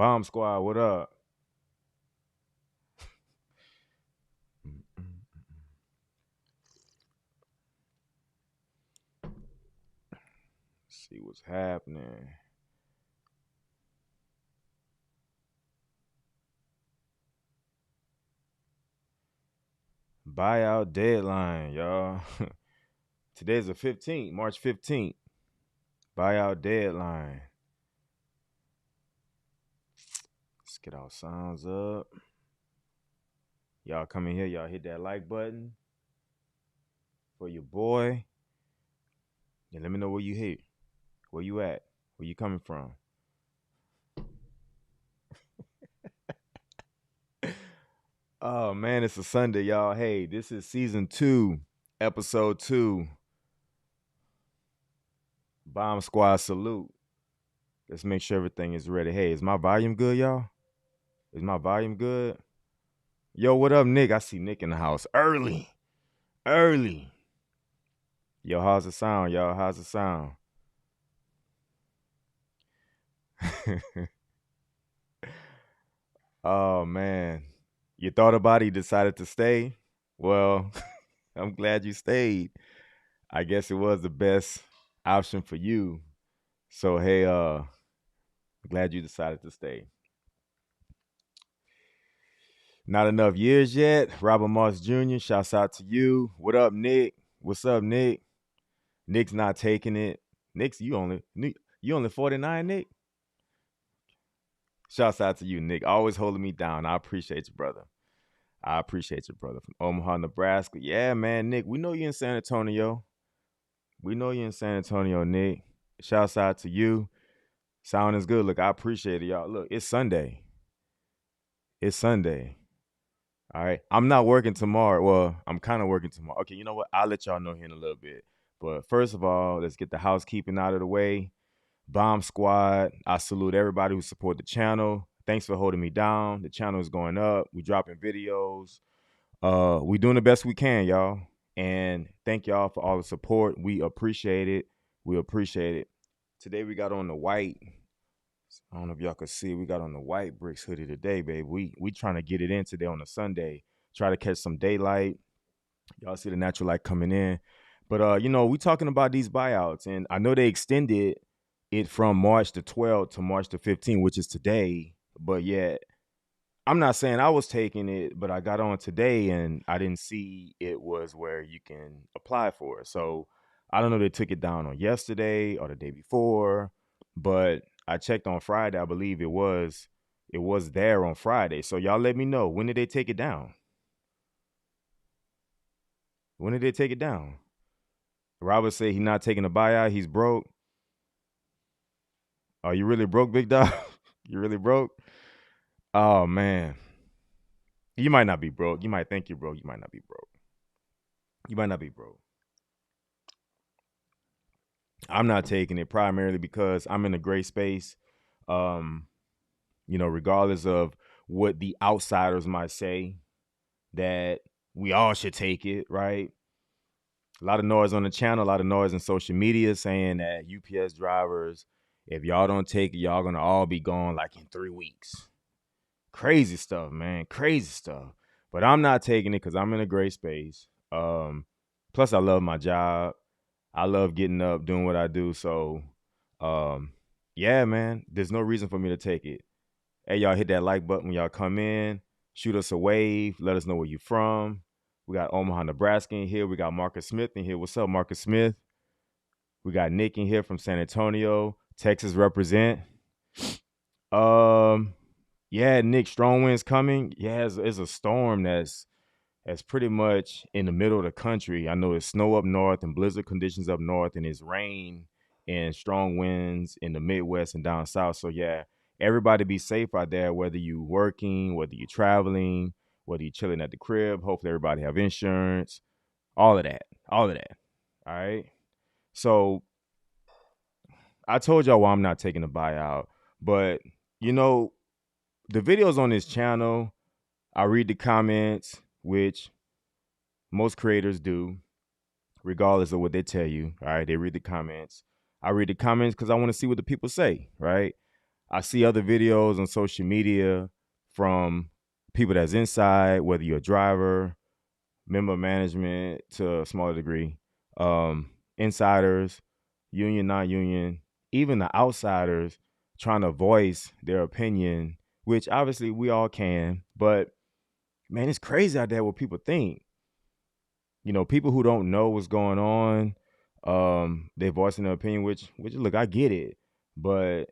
Bomb Squad, what up? See what's happening. Buyout deadline, y'all. Today's the 15th, March 15th. Buyout deadline. Let's get our sounds up. Y'all come in here, y'all hit that like button for your boy. And let me know where you hit. Where you at? Where you coming from? Oh man, it's a Sunday, y'all. Hey, this is season 2, episode 2. Bomb Squad salute. Let's make sure everything is ready. Hey, is my volume good, y'all? Is my volume good? Yo, what up, Nick? I see Nick in the house early. Early. Yo, how's the sound, y'all? How's the sound? Oh man. You thought about it, you decided to stay? Well, I'm glad you stayed. I guess it was the best option for you. So hey, glad you decided to stay. Not enough years yet. Robert Moss Jr., shouts out to you. What up, Nick? What's up, Nick? Nick's not taking it. Nick's you only 49, Nick? Shouts out to you, Nick. Always holding me down. I appreciate you, brother. I appreciate you, brother. From Omaha, Nebraska. Yeah, man, Nick. We know you in San Antonio. We know you in San Antonio, Nick. Shouts out to you. Sound is good. Look, I appreciate it, y'all. Look, it's Sunday. It's Sunday. All right. I'm not working tomorrow. Well, I'm kind of working tomorrow. Okay, you know what? I'll let y'all know here in a little bit. But first of all, let's get the housekeeping out of the way. Bomb Squad, I salute everybody who support the channel. Thanks for holding me down. The channel is going up. We dropping videos. We doing the best we can, y'all. And thank y'all for all the support. We appreciate it. We appreciate it. Today we got on the white. I don't know if y'all could see. We got on the white bricks hoodie today, babe. We trying to get it in today on a Sunday. Try to catch some daylight. Y'all see the natural light coming in. But we talking about these buyouts, and I know they extended it from March the 12th to March the 15th, which is today. But yet, I'm not saying I was taking it, but I got on today and I didn't see it was where you can apply for it. So I don't know if they took it down on yesterday or the day before, but I checked on Friday. I believe it was there on Friday. So y'all let me know, when did they take it down? When did they take it down? Robert said he's not taking a buyout. He's broke. Are you really broke, big dog? You really broke? Oh man. You might not be broke. You might think you're broke. You might not be broke. You might not be broke. I'm not taking it primarily because I'm in a gray space. Um, regardless of what the outsiders might say, that we all should take it, right? A lot of noise on the channel, a lot of noise in social media saying that UPS drivers, if y'all don't take it, y'all gonna all be gone like in 3 weeks. Crazy stuff, man. Crazy stuff. But I'm not taking it because I'm in a gray space. Plus, I love my job. I love getting up, doing what I do. So, yeah, man, there's no reason for me to take it. Hey, y'all hit that like button when y'all come in. Shoot us a wave. Let us know where you're from. We got Omaha, Nebraska in here. We got Marcus Smith in here. What's up, Marcus Smith? We got Nick in here from San Antonio, Texas represent. Um, yeah, Nick, strong winds coming. Yeah, it's a storm that's pretty much in the middle of the country. I know it's snow up north and blizzard conditions up north, and it's rain and strong winds in the Midwest and down south. So yeah, everybody be safe out there, whether you working, whether you traveling, whether you chilling at the crib. Hopefully everybody have insurance. All of that. All of that. All right. So I told y'all why I'm not taking a buyout, but you know, the videos on this channel, I read the comments, which most creators do, regardless of what they tell you. All right, they read the comments. I read the comments because I want to see what the people say. Right. I see other videos on social media from people that's inside, whether you're a driver, member of management to a smaller degree, insiders, union, non-union, even the outsiders trying to voice their opinion, which obviously we all can, but man, it's crazy out there what people think. People who don't know what's going on, they voicing their opinion, which look, I get it, but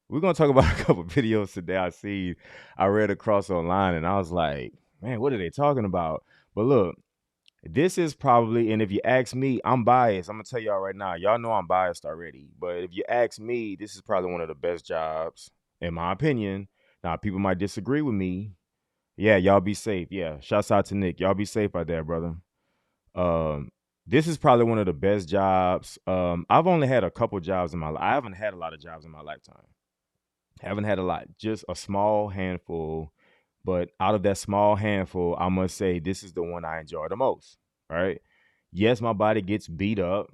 we're gonna talk about a couple videos today. I read across online, and I was like, man, what are they talking about? But look, this is probably, and if you ask me, I'm biased. I'm gonna tell y'all right now. Y'all know I'm biased already. But if you ask me, this is probably one of the best jobs, in my opinion. Now, people might disagree with me. Yeah, y'all be safe. Yeah, shouts out to Nick. Y'all be safe out there, brother. Um, this is probably one of the best jobs. I've only had a couple jobs in my life. I haven't had a lot of jobs in my lifetime. Haven't had a lot, just a small handful. But out of that small handful, I must say this is the one I enjoy the most. Right? Yes, my body gets beat up.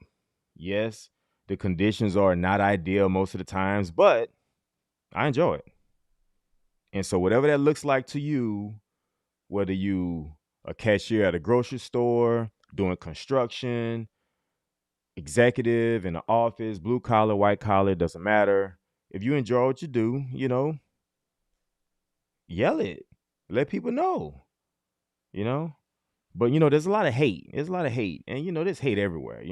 Yes, the conditions are not ideal most of the times, but I enjoy it. And so whatever that looks like to you, whether you a cashier at a grocery store, doing construction, executive in the office, blue collar, white collar, doesn't matter. If you enjoy what you do, yell it. Let people know, you know? But there's a lot of hate. There's a lot of hate. And there's hate everywhere.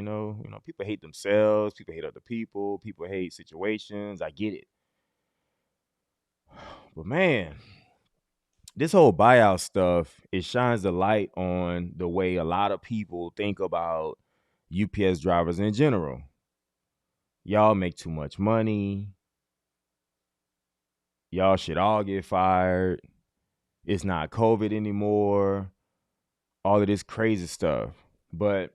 People hate themselves, people hate other people hate situations. I get it. But man, this whole buyout stuff, it shines the light on the way a lot of people think about UPS drivers in general. Y'all make too much money. Y'all should all get fired. It's not COVID anymore. All of this crazy stuff. But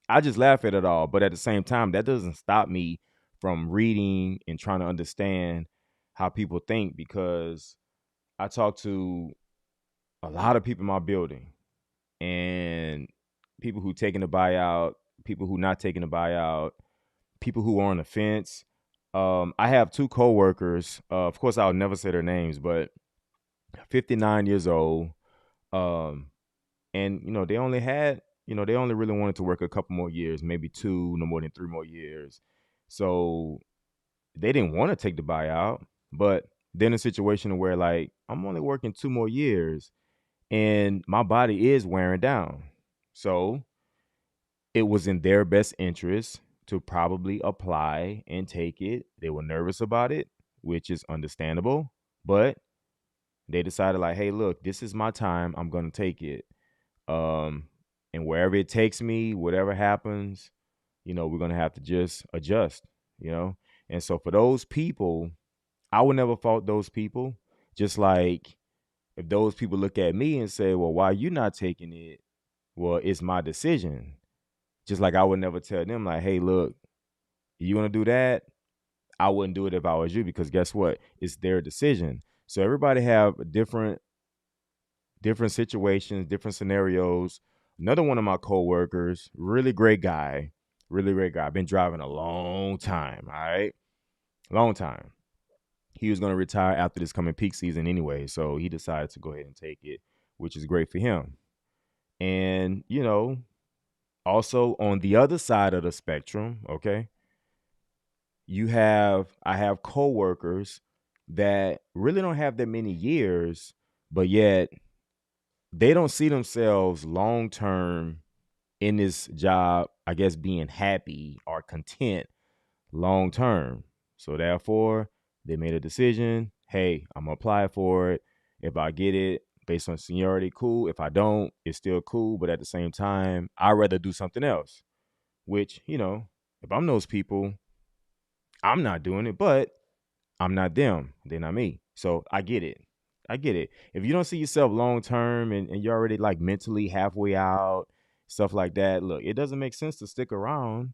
I just laugh at it all. But at the same time, that doesn't stop me from reading and trying to understand how people think, because I talk to a lot of people in my building, and people who taking the buyout, people who not taking the buyout, people who are on the fence. I have two coworkers. Of course, I'll never say their names, but 59 years old. Um, and they only really wanted to work a couple more years, maybe two, no more than 3 more years. So they didn't want to take the buyout, but then a situation where like I'm only working 2 more years and my body is wearing down. So it was in their best interest to probably apply and take it. They were nervous about it, which is understandable, but they decided like, hey, look, this is my time. I'm gonna take it. Um, and wherever it takes me, whatever happens, we're gonna have to just adjust, you know. And so for those people, I would never fault those people. Just like if those people look at me and say, well, why you not taking it? Well, it's my decision. Just like I would never tell them, like, hey, look, you want to do that? I wouldn't do it if I was you, because guess what? It's their decision. So everybody have different situations, different scenarios. Another one of my coworkers, really great guy. Been driving a long time, all right? Long time. He was going to retire after this coming peak season anyway, so he decided to go ahead and take it, which is great for him. And, also on the other side of the spectrum, okay, I have coworkers that really don't have that many years, but yet they don't see themselves long term in this job, I guess, being happy or content long term. So therefore, they made a decision. Hey, I'm gonna apply for it. If I get it based on seniority, cool. If I don't, it's still cool. But at the same time, I'd rather do something else. Which, if I'm those people, I'm not doing it, but I'm not them. They're not me. So I get it. I get it. If you don't see yourself long term, and you're already like mentally halfway out, stuff like that, look, it doesn't make sense to stick around.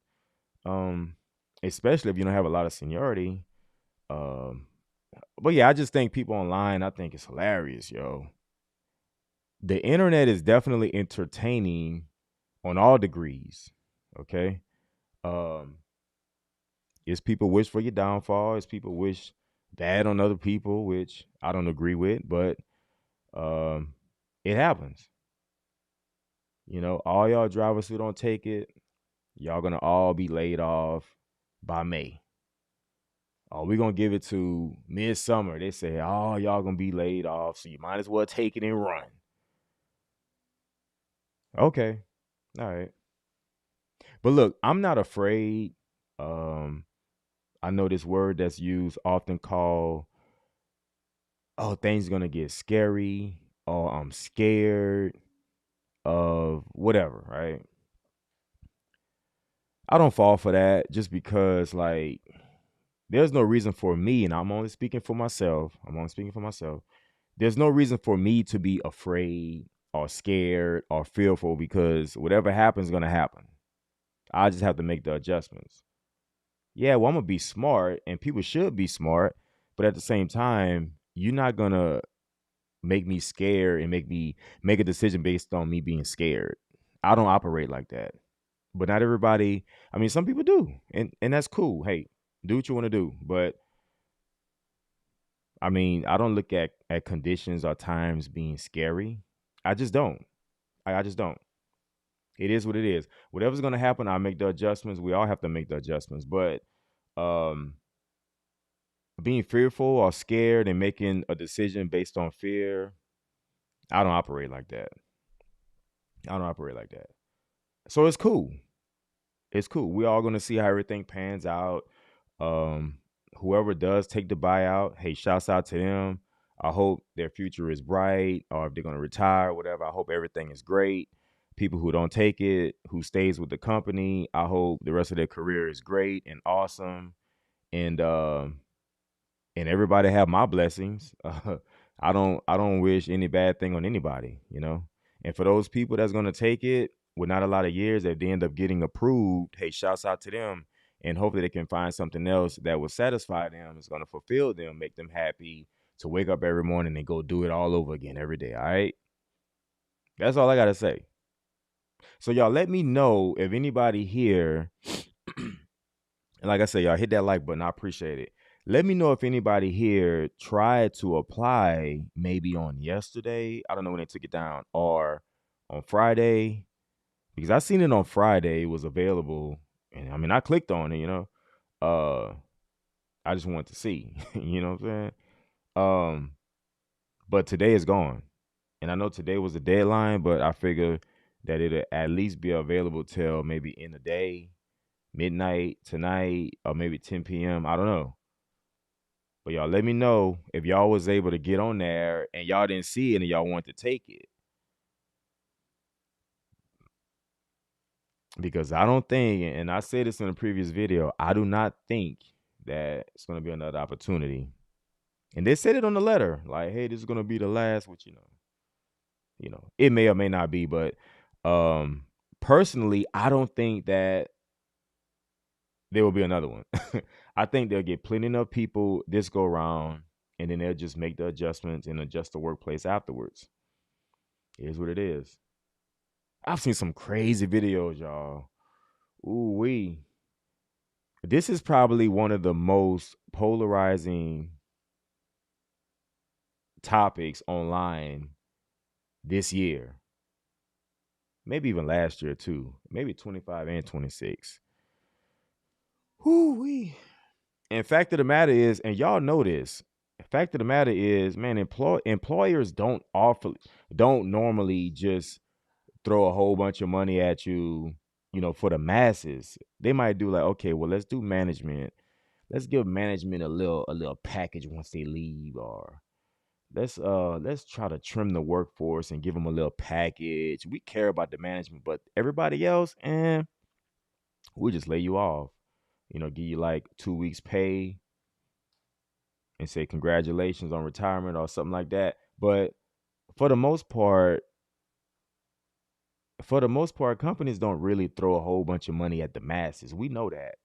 Um, Especially if you don't have a lot of seniority. Um, but yeah, I just think people online, I think it's hilarious, yo. The internet is definitely entertaining on all degrees. Okay. Um, It's people wish for your downfall. It's people wish bad on other people, which I don't agree with, but um, it happens. All y'all drivers who don't take it, y'all gonna all be laid off by May. Oh, we're gonna give it to midsummer. They say, oh, y'all gonna be laid off, so you might as well take it and run. Okay. All right. But look, I'm not afraid. Um, I know this word that's used often called, oh, things gonna get scary, or I'm scared of whatever, right? I don't fall for that just because like there's no reason for me, and I'm only speaking for myself. I'm only speaking for myself. There's no reason for me to be afraid or scared or fearful because whatever happens is gonna happen. I just have to make the adjustments. Yeah, well, I'm gonna be smart, and people should be smart, but at the same time, you're not gonna make me scared and make me make a decision based on me being scared. I don't operate like that. But not everybody. I mean, some people do, and that's cool. Hey, do what you want to do. But I mean, I don't look at conditions or times being scary. I just don't. I just don't. It is what it is. Whatever's gonna happen, I'll make the adjustments. We all have to make the adjustments. But um being fearful or scared and making a decision based on fear, I don't operate like that. I don't operate like that. So it's cool. It's cool. We're all gonna see how everything pans out. Um, Whoever does take the buyout, hey, shouts out to them. I hope their future is bright, or if they're gonna retire, whatever. I hope everything is great. People who don't take it, who stays with the company, I hope the rest of their career is great and awesome. And everybody have my blessings. I don't wish any bad thing on anybody. And for those people that's gonna take it with not a lot of years, if they end up getting approved, hey, shouts out to them. And hopefully they can find something else that will satisfy them, is gonna fulfill them, make them happy to wake up every morning and go do it all over again every day. All right. That's all I gotta say. So y'all let me know if anybody here, and like I said, y'all hit that like button. I appreciate it. Let me know if anybody here tried to apply maybe on yesterday. I don't know when they took it down, or on Friday, because I seen it on Friday. It was available. And I mean, I clicked on it. Uh, I just wanted to see, you know what I'm saying? Um, but today is gone. And I know today was the deadline, but I figure that it'll at least be available till maybe in the day, midnight tonight, or maybe 10 p.m. I don't know. But y'all let me know if y'all was able to get on there and y'all didn't see it and y'all want to take it. Because I don't think, and I said this in a previous video, I do not think that it's gonna be another opportunity. And they said it on the letter, like, hey, this is gonna be the last, which it may or may not be, but personally, I don't think that there will be another one. I think they'll get plenty enough people this go around, and then they'll just make the adjustments and adjust the workplace afterwards. It is what it is. I've seen some crazy videos, y'all. Ooh wee. This is probably one of the most polarizing topics online this year. Maybe even last year too. Maybe 25 and 26. Ooh wee. And fact of the matter is, and y'all know this, fact of the matter is, man, employers don't normally just throw a whole bunch of money at you, for the masses. They might do like, okay, well, let's do management. Let's give management a little package once they leave, or let's try to trim the workforce and give them a little package. We care about the management, but everybody else, we'll just lay you off. Give you like 2 weeks pay and say congratulations on retirement or something like that. But for the most part, companies don't really throw a whole bunch of money at the masses. We know that.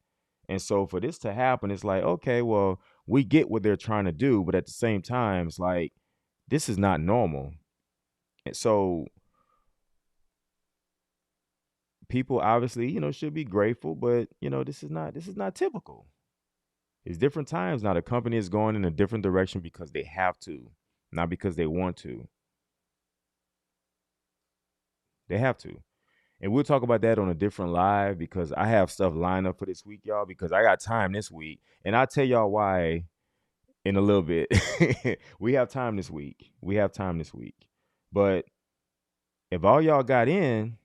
And so for this to happen, it's like, okay, well, we get what they're trying to do, but at the same time, it's like this is not normal. And so people obviously, should be grateful, but this is not typical. It's different times now. The company is going in a different direction because they have to, not because they want to. They have to. And we'll talk about that on a different live because I have stuff lined up for this week, y'all, because I got time this week. And I'll tell y'all why in a little bit. We have time this week. We have time this week. But if all y'all got in,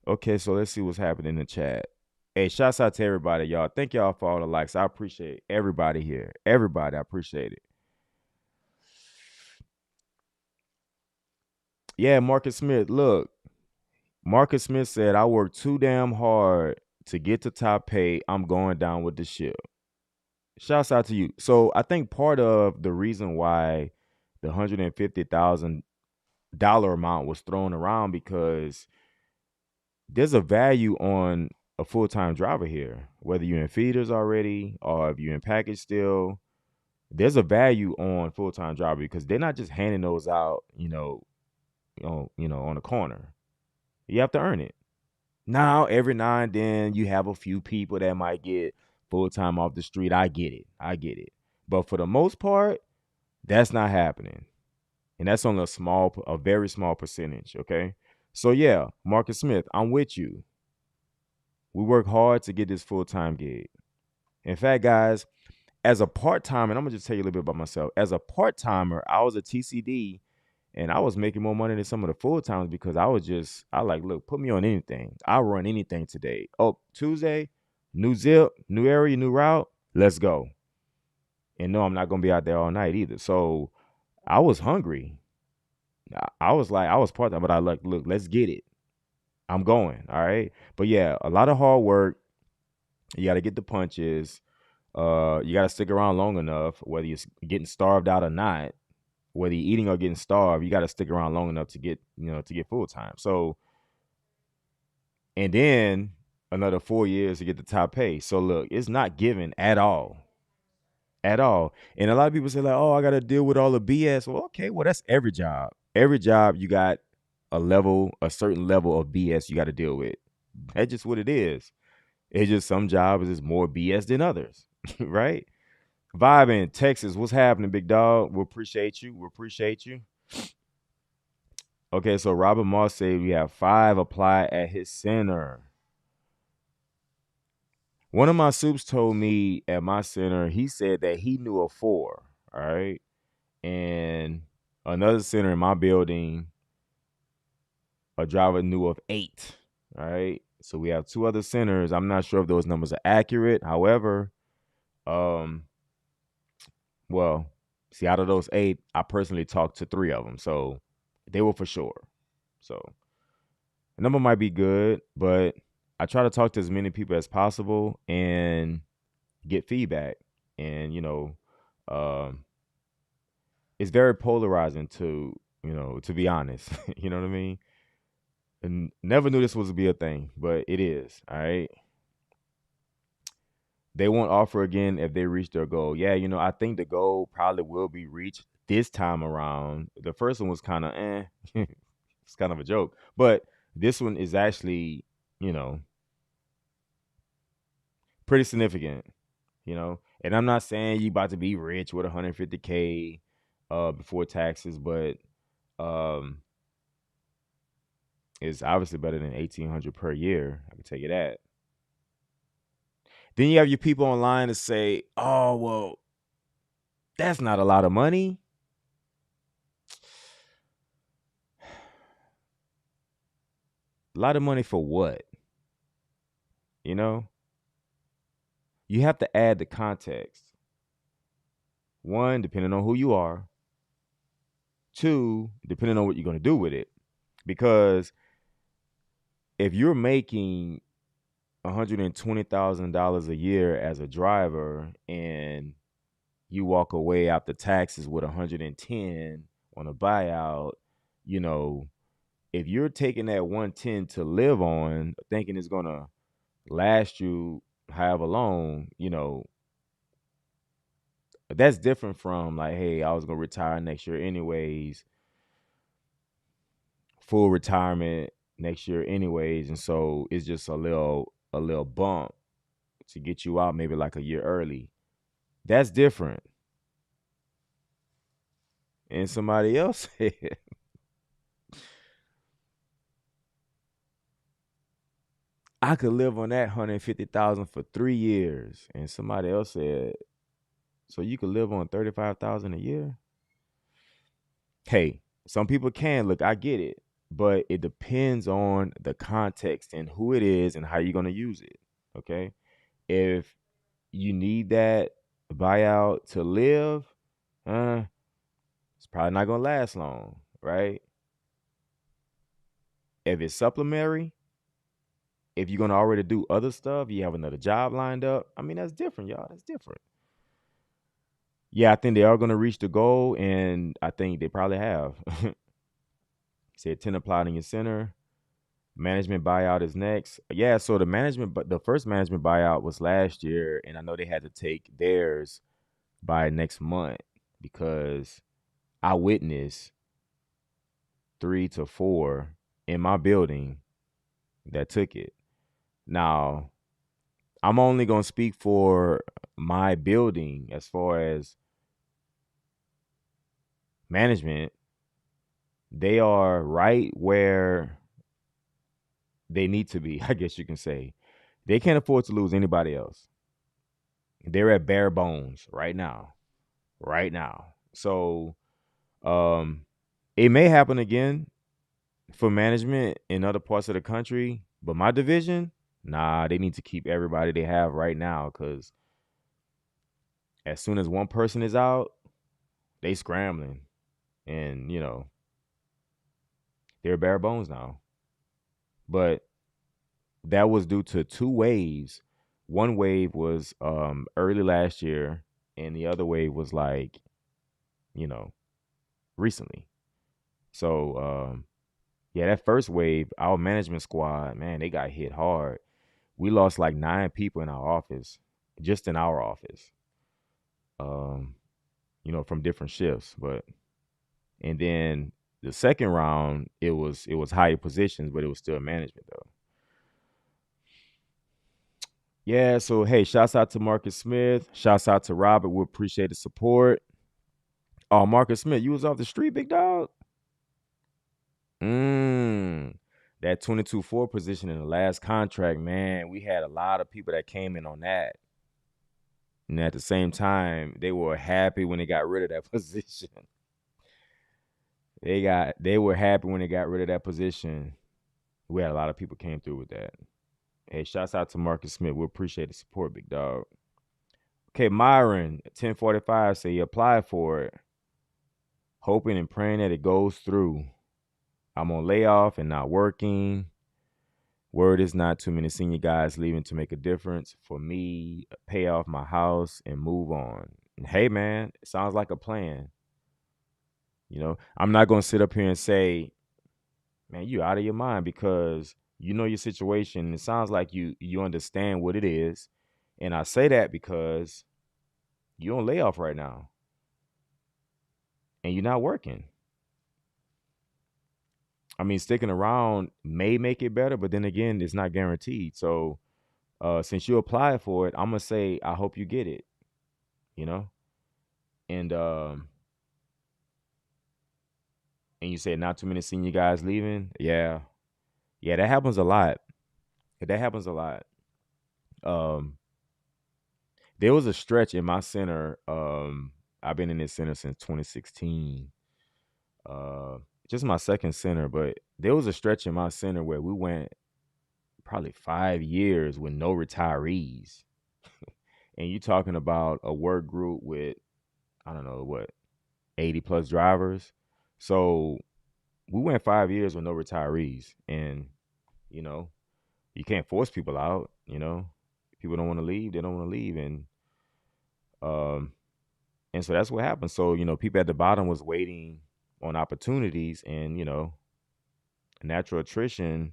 okay, so let's see what's happening in the chat. Hey, shouts out to everybody, y'all. Thank y'all for all the likes. I appreciate everybody here. Everybody, I appreciate it. Yeah, Marcus Smith. Look, Marcus Smith said, I work too damn hard to get to top pay. I'm going down with the ship. Shouts out to you. So I think part of the reason why the $150,000 amount was thrown around because there's a value on a full-time driver here, whether you're in feeders already or if you're in package still. There's a value on full-time driver because they're not just handing those out, on the corner. You have to earn it. Now, every now and then, you have a few people that might get full-time off the street. I get it. I get it. But for the most part, that's not happening. And that's on a very small percentage, okay? So yeah, Marcus Smith, I'm with you. We work hard to get this full-time gig. In fact, guys, as a part-timer, and I'm gonna just tell you a little bit about myself. As a part-timer, I was a TCD and I was making more money than some of the full-timers because I like, look, put me on anything. I'll run anything today. Oh, Tuesday, new zip, new area, new route, let's go. And no, I'm not gonna be out there all night either. So I was hungry. I was like, I was part-time, but I like, look, let's get it. I'm going. All right. But yeah, a lot of hard work. You got to get the punches. You got to stick around long enough, whether you're getting starved out or not, whether you're eating or getting starved, you got to stick around long enough to get full time. So, and then another 4 years to get the top pay. So look, it's not given at all. And a lot of people say like, oh, I got to deal with all the BS. Well, okay, well that's every job. Every job you got a certain level of BS you got to deal with. That's just what it is. It's just some jobs is more BS than others, right? Vibe in Texas, what's happening, big dog? We appreciate you. We appreciate you. Okay, so Robert Moss said we have 5 apply at his center. One of my soups told me at my center, he said that he knew of 4, all right? And another center in my building, a driver knew of 8, all right? So we have 2 other centers. I'm not sure if those numbers are accurate. However, well, see, out of those 8, I personally talked to 3 of them, so they were for sure. So the number might be good, but I try to talk to as many people as possible and get feedback. And um, it's very polarizing to be honest. You know what I mean? And never knew this was to be a thing, but it is. All right. They won't offer again if they reach their goal. Yeah, I think the goal probably will be reached this time around. The first one was kind of it's kind of a joke, but this one is actually, you know, pretty significant, And I'm not saying you about to be rich with 150K before taxes, but um it's obviously better than 1,800 per year. I can tell you that. Then you have your people online to say, "Oh, well, that's not a lot of money." A lot of money for what? You know? You have to add the context. One, depending on who you are. Two, depending on what you're going to do with it. Because if you're making $120,000 a year as a driver and you walk away after taxes with 110 on a buyout, if you're taking that 110 to live on, thinking it's going to last you however long, that's different from like, hey, I was going to retire next year anyways, full retirement next year anyways. And so it's just a little bump to get you out maybe like a year early. That's different. And somebody else said, I could live on that 150,000 for 3 years. And somebody else said, so you could live on 35,000 a year? Hey, some people can. Look, I get it. But it depends on the context and who it is and how you're gonna use it. Okay. If you need that buyout to live, uh, it's probably not gonna last long, right? If it's supplementary, if you're gonna already do other stuff, you have another job lined up. I mean, that's different, y'all. That's different. Yeah, I think they are gonna reach the goal, and I think they probably have. Said tenant plotting in center. Management buyout is next. Yeah, so but the first management buyout was last year, and I know they had to take theirs by next month because I witnessed 3 to 4 in my building that took it. Now, I'm only gonna speak for my building as far as management. They are right where they need to be, I guess you can say. They can't afford to lose anybody else. They're at bare bones right now. Right now. So um it may happen again for management in other parts of the country, but my division, nah, they need to keep everybody they have right now because as soon as one person is out, they scrambling. And, they're bare bones now. But that was due to 2 waves. One wave was early last year, and the other wave was like, you know, recently. So yeah, that first wave, our management squad, man, they got hit hard. We lost like 9 people in our office, just in our office. Um, from different shifts. But and then the second round, it was higher positions, but it was still management though. Yeah, so hey, shouts out to Marcus Smith. Shouts out to Robert. We appreciate the support. Oh, Marcus Smith, you was off the street, big dog? Mm. That 22-4 position in the last contract, man, we had a lot of people that came in on that. And at the same time, they were happy when they got rid of that position. They were happy when they got rid of that position. We had a lot of people came through with that. Hey, shouts out to Marcus Smith. We appreciate the support, big dog. Okay, Myron, 1045 say he applied for it, hoping and praying that it goes through. I'm on layoff and not working. Word is not too many senior guys leaving to make a difference for me, pay off my house and move on. And hey, man, it sounds like a plan. I'm not going to sit up here and say, man, you out of your mind because you know your situation. It sounds like you understand what it is. And I say that because you're on layoff right now and you're not working. I mean, sticking around may make it better, but then again, it's not guaranteed. So since you applied for it, I'm gonna say I hope you get it. You know, and and you said not too many senior guys leaving. Yeah, yeah, that happens a lot. That happens a lot. Um, there was a stretch in my center. I've been in this center since 2016. Uh, just my second center, but there was a stretch in my center where we went probably 5 years with no retirees. And you talking about a work group with, I don't know what, 80 plus drivers. So we went 5 years with no retirees. And, you know, you can't force people out. People don't want to leave, they don't want to leave. Um and so that's what happened. So, people at the bottom was waiting on opportunities and, natural attrition,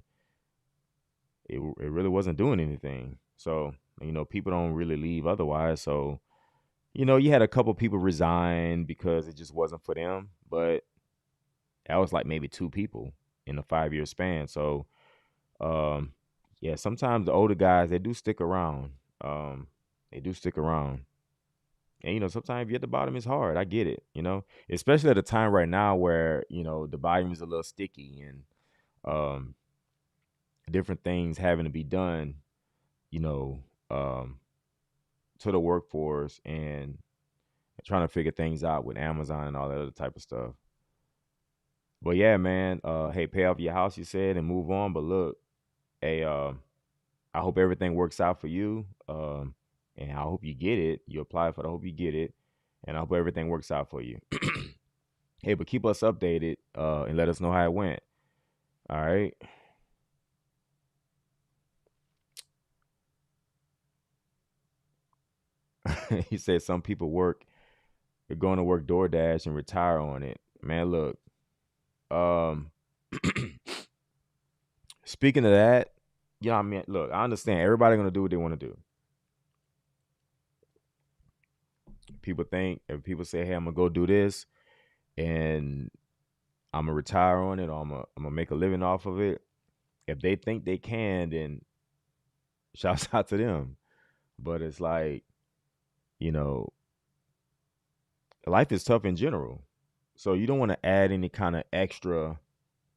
it really wasn't doing anything. So, people don't really leave otherwise. So, you had a couple people resign because it just wasn't for them, but that was like maybe 2 people in a 5 year span. So, um, yeah, sometimes the older guys they do stick around. They do stick around. And sometimes if you're at the bottom, it's hard. I get it. Especially at a time right now where the volume is a little sticky and um, different things having to be done. You know, um, to the workforce and trying to figure things out with Amazon and all that other type of stuff. But yeah, man. Hey, pay off your house, you said, and move on. But look, hey, I hope everything works out for you. And I hope you get it. You apply for it. I hope you get it. And I hope everything works out for you. Hey, but keep us updated and let us know how it went. All right. He said some people they're going to work DoorDash and retire on it. Man, look. Um, Speaking of that, I mean, look, I understand everybody gonna do what they want to do. People think if people say, "Hey, I'm gonna go do this," and I'm gonna retire on it, or I'm gonna make a living off of it. If they think they can, then shouts out to them. But it's like, you know, life is tough in general, so you don't want to add any kind of extra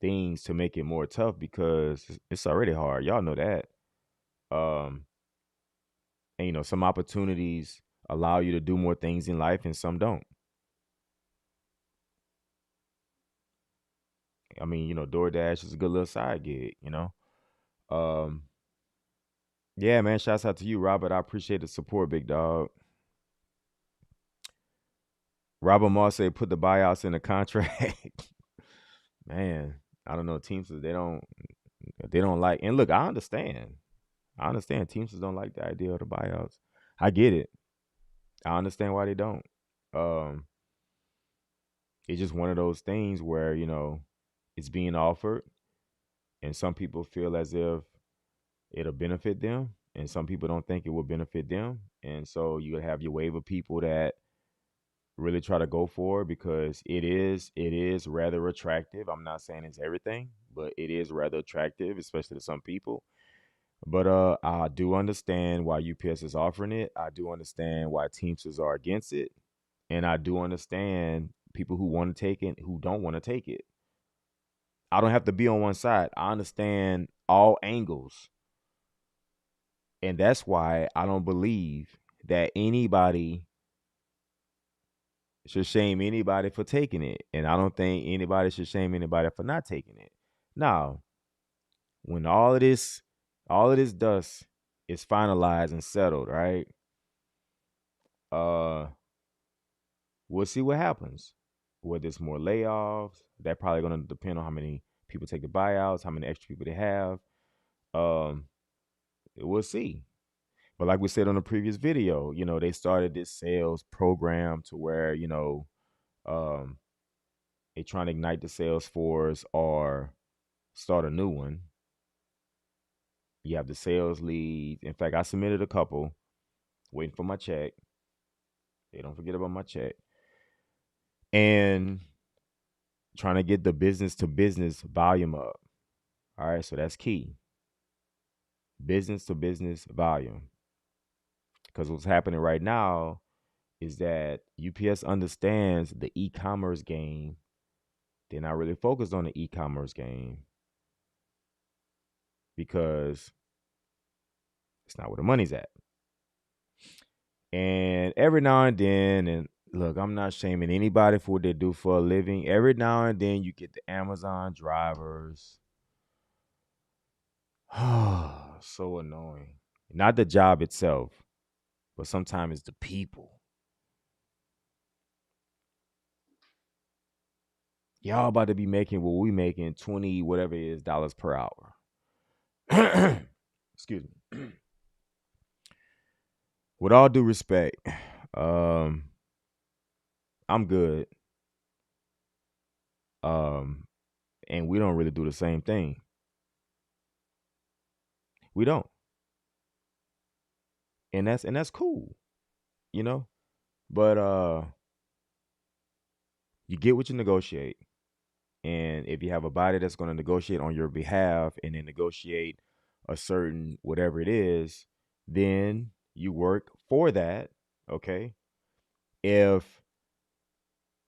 things to make it more tough because it's already hard. Y'all know that. Um, and some opportunities allow you to do more things in life, and some don't. I mean, DoorDash is a good little side gig. Um, yeah, man, shouts out to you, Robert. I appreciate the support, big dog. Robert Moss said put the buyouts in the contract. Man, I don't know. Teamsters, they don't like, and look, I understand. I understand Teamsters don't like the idea of the buyouts. I get it. I understand why they don't. Um, it's just one of those things where, it's being offered and some people feel as if it'll benefit them, and some people don't think it will benefit them. And so you have your wave of people that really try to go for it because it is rather attractive. I'm not saying it's everything, but it is rather attractive, especially to some people. But I do understand why UPS is offering it. I do understand why Teamsters are against it, and I do understand people who want to take it, who don't want to take it. I don't have to be on one side. I understand all angles. And that's why I don't believe that anybody should shame anybody for taking it. And I don't think anybody should shame anybody for not taking it. Now, when all of this dust is finalized and settled, right? Uh we'll see what happens. Whether it's more layoffs, that probably gonna depend on how many people take the buyouts, how many extra people they have. Um, we'll see. But like we said on the previous video, they started this sales program to where, um, they trying to ignite the sales force or start a new one. You have the sales lead. In fact, I submitted a couple, waiting for my check. They don't forget about my check. And trying to get the business to business volume up. All right, so that's key. Business to business volume. Because what's happening right now is that UPS understands the e-commerce game. They're not really focused on the e-commerce game because it's not where the money's at. And every now and then, and look, I'm not shaming anybody for what they do for a living. Every now and then you get the Amazon drivers. So annoying. Not the job itself, but sometimes it's the people. Y'all about to be making what we making 20 whatever it is dollars per hour. Excuse me. With all due respect, um, I'm good. Um, and we don't really do the same thing. We don't. And that's cool, you know? But you get what you negotiate. And if you have a body that's going to negotiate on your behalf and then negotiate a certain whatever it is, then you work for that, okay? If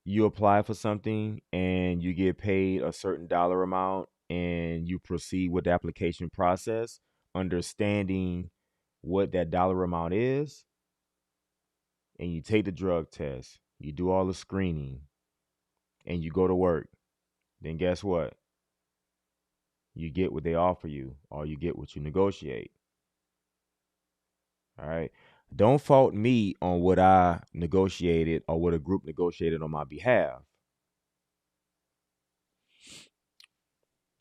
you apply for something and you get paid a certain dollar amount and you proceed with the application process, understanding what that dollar amount is, and you take the drug test, you do all the screening, and you go to work, then guess what? You get what they offer you, or you get what you negotiate. All right. Don't fault me on what I negotiated or what a group negotiated on my behalf.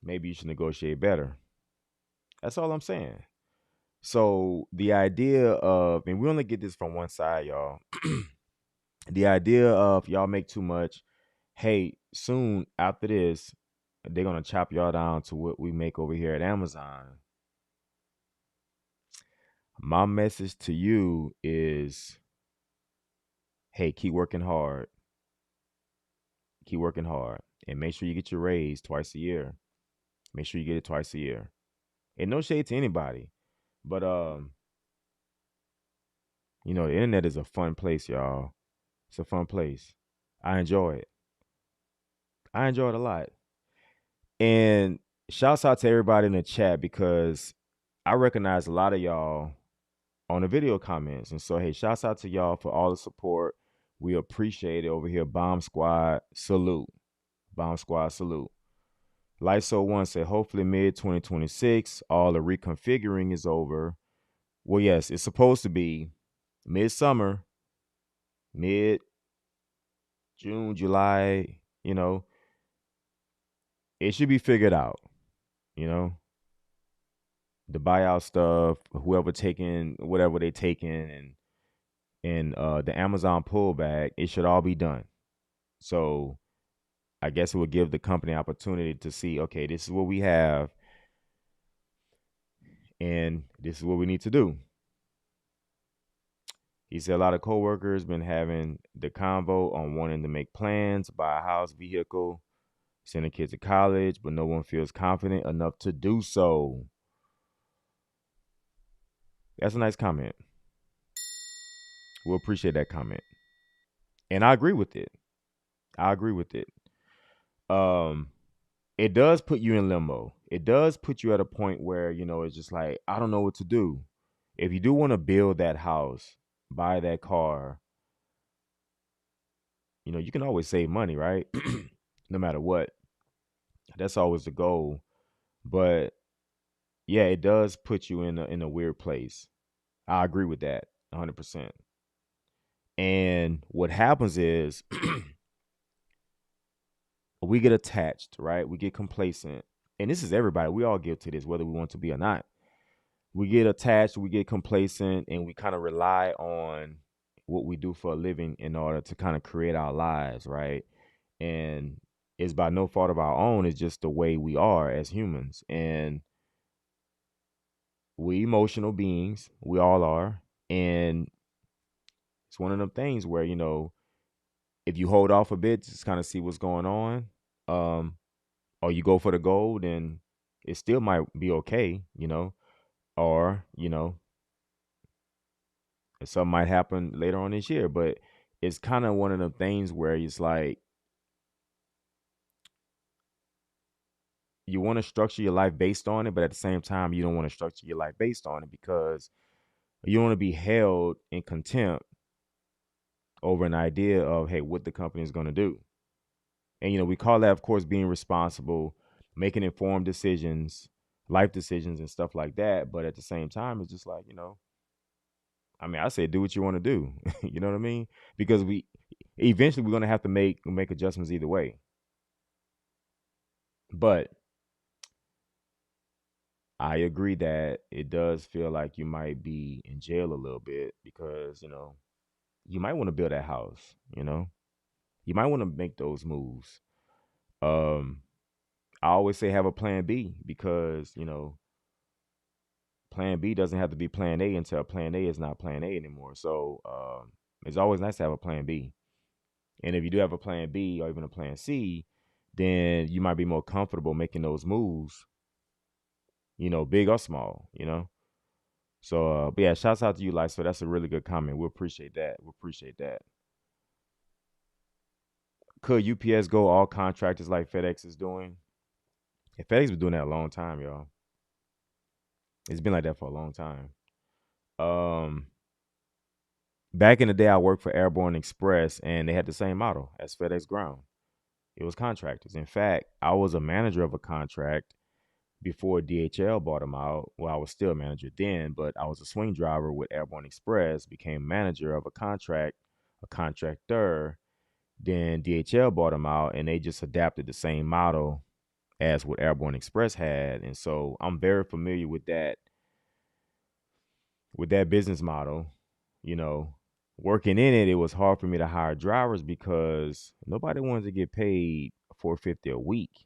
Maybe you should negotiate better. That's all I'm saying. So the idea of, and we only get this from one side, y'all. The idea of y'all make too much. Hey, soon after this, they're gonna chop y'all down to what we make over here at Amazon. My message to you is, hey, keep working hard. Keep working hard. And make sure you get your raise twice a year. Make sure you get it twice a year. And no shade to anybody. But the internet is a fun place, y'all. It's a fun place. I enjoy it. I enjoy it a lot. And shouts out to everybody in the chat because I recognize a lot of y'all on the video comments. And so, hey, shouts out to y'all for all the support. We appreciate it over here. Bomb Squad, salute. Bomb Squad, salute. Lyso One said, hopefully mid 2026, all the reconfiguring is over. Well, yes, it's supposed to be midsummer, mid June, July. It should be figured out. You know, the buyout stuff, whoever taking whatever they taking, and the Amazon pullback, it should all be done. So I guess it would give the company opportunity to see, okay, this is what we have, and this is what we need to do. He said a lot of coworkers been having the convo on wanting to make plans, buy a house, vehicle, send the kids to college, but no one feels confident enough to do so. That's a nice comment. We'll appreciate that comment. And I agree with it. I agree with it. Um, it does put you in limbo. It does put you at a point where, it's just like, I don't know what to do. If you do want to build that house, buy that car, you can always save money, right? No matter what. That's always the goal. But yeah, it does put you in a weird place. I agree with that 100%. And what happens is we get attached, right? We get complacent. And this is everybody. We all guilty to this, whether we want to be or not. We get attached, we get complacent, and we kind of rely on what we do for a living in order to kind of create our lives, right? And it's by no fault of our own. It's just the way we are as humans. And we emotional beings. We all are. And it's one of them things where, if you hold off a bit, just kind of see what's going on, or you go for the goal, then it still might be okay, or, something might happen later on this year. But it's kind of one of them things where it's like you want to structure your life based on it, but at the same time, you don't want to structure your life based on it because you don't want to be held in contempt over an idea of, hey, what the company is going to do. And, we call that, of course, being responsible, making informed decisions, life decisions and stuff like that. But at the same time, it's just like, I mean, I say do what you want to do. You know what I mean? Because eventually we're going to have to make adjustments either way. But I agree that it does feel like you might be in jail a little bit because, you might want to build that house, You might want to make those moves. Um, I always say have a plan B because, plan B doesn't have to be plan A until plan A is not plan A anymore. So it's always nice to have a plan B. And if you do have a plan B or even a plan C, then you might be more comfortable making those moves, big or small. So, but yeah, shouts out to you, like, so that's a really good comment. We appreciate that. We appreciate that. Could UPS go all contractors like FedEx is doing? And FedEx been doing that a long time, y'all. It's been like that for a long time. Um, Back in the day, I worked for Airborne Express, and they had the same model as FedEx Ground. It was contractors. In fact, I was a manager of a contract before DHL bought them out. Well, I was still a manager then, but I was a swing driver with Airborne Express, became manager of a contractor. Then DHL bought them out, and they just adapted the same model as what Airborne Express had. And so I'm very familiar with that business model. You know, working in it, it was hard for me to hire drivers because nobody wanted to get paid $450 a week.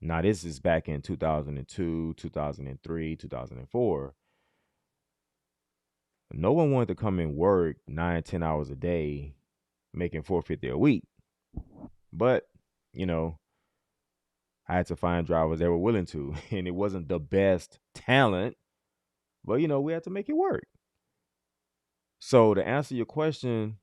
Now this is back in 2002, 2003, 2004. No one wanted to come and work 9, 10 hours a day, making $450 a week. But you know, I had to find drivers that were willing to, and it wasn't the best talent, but we had to make it work. So to answer your question,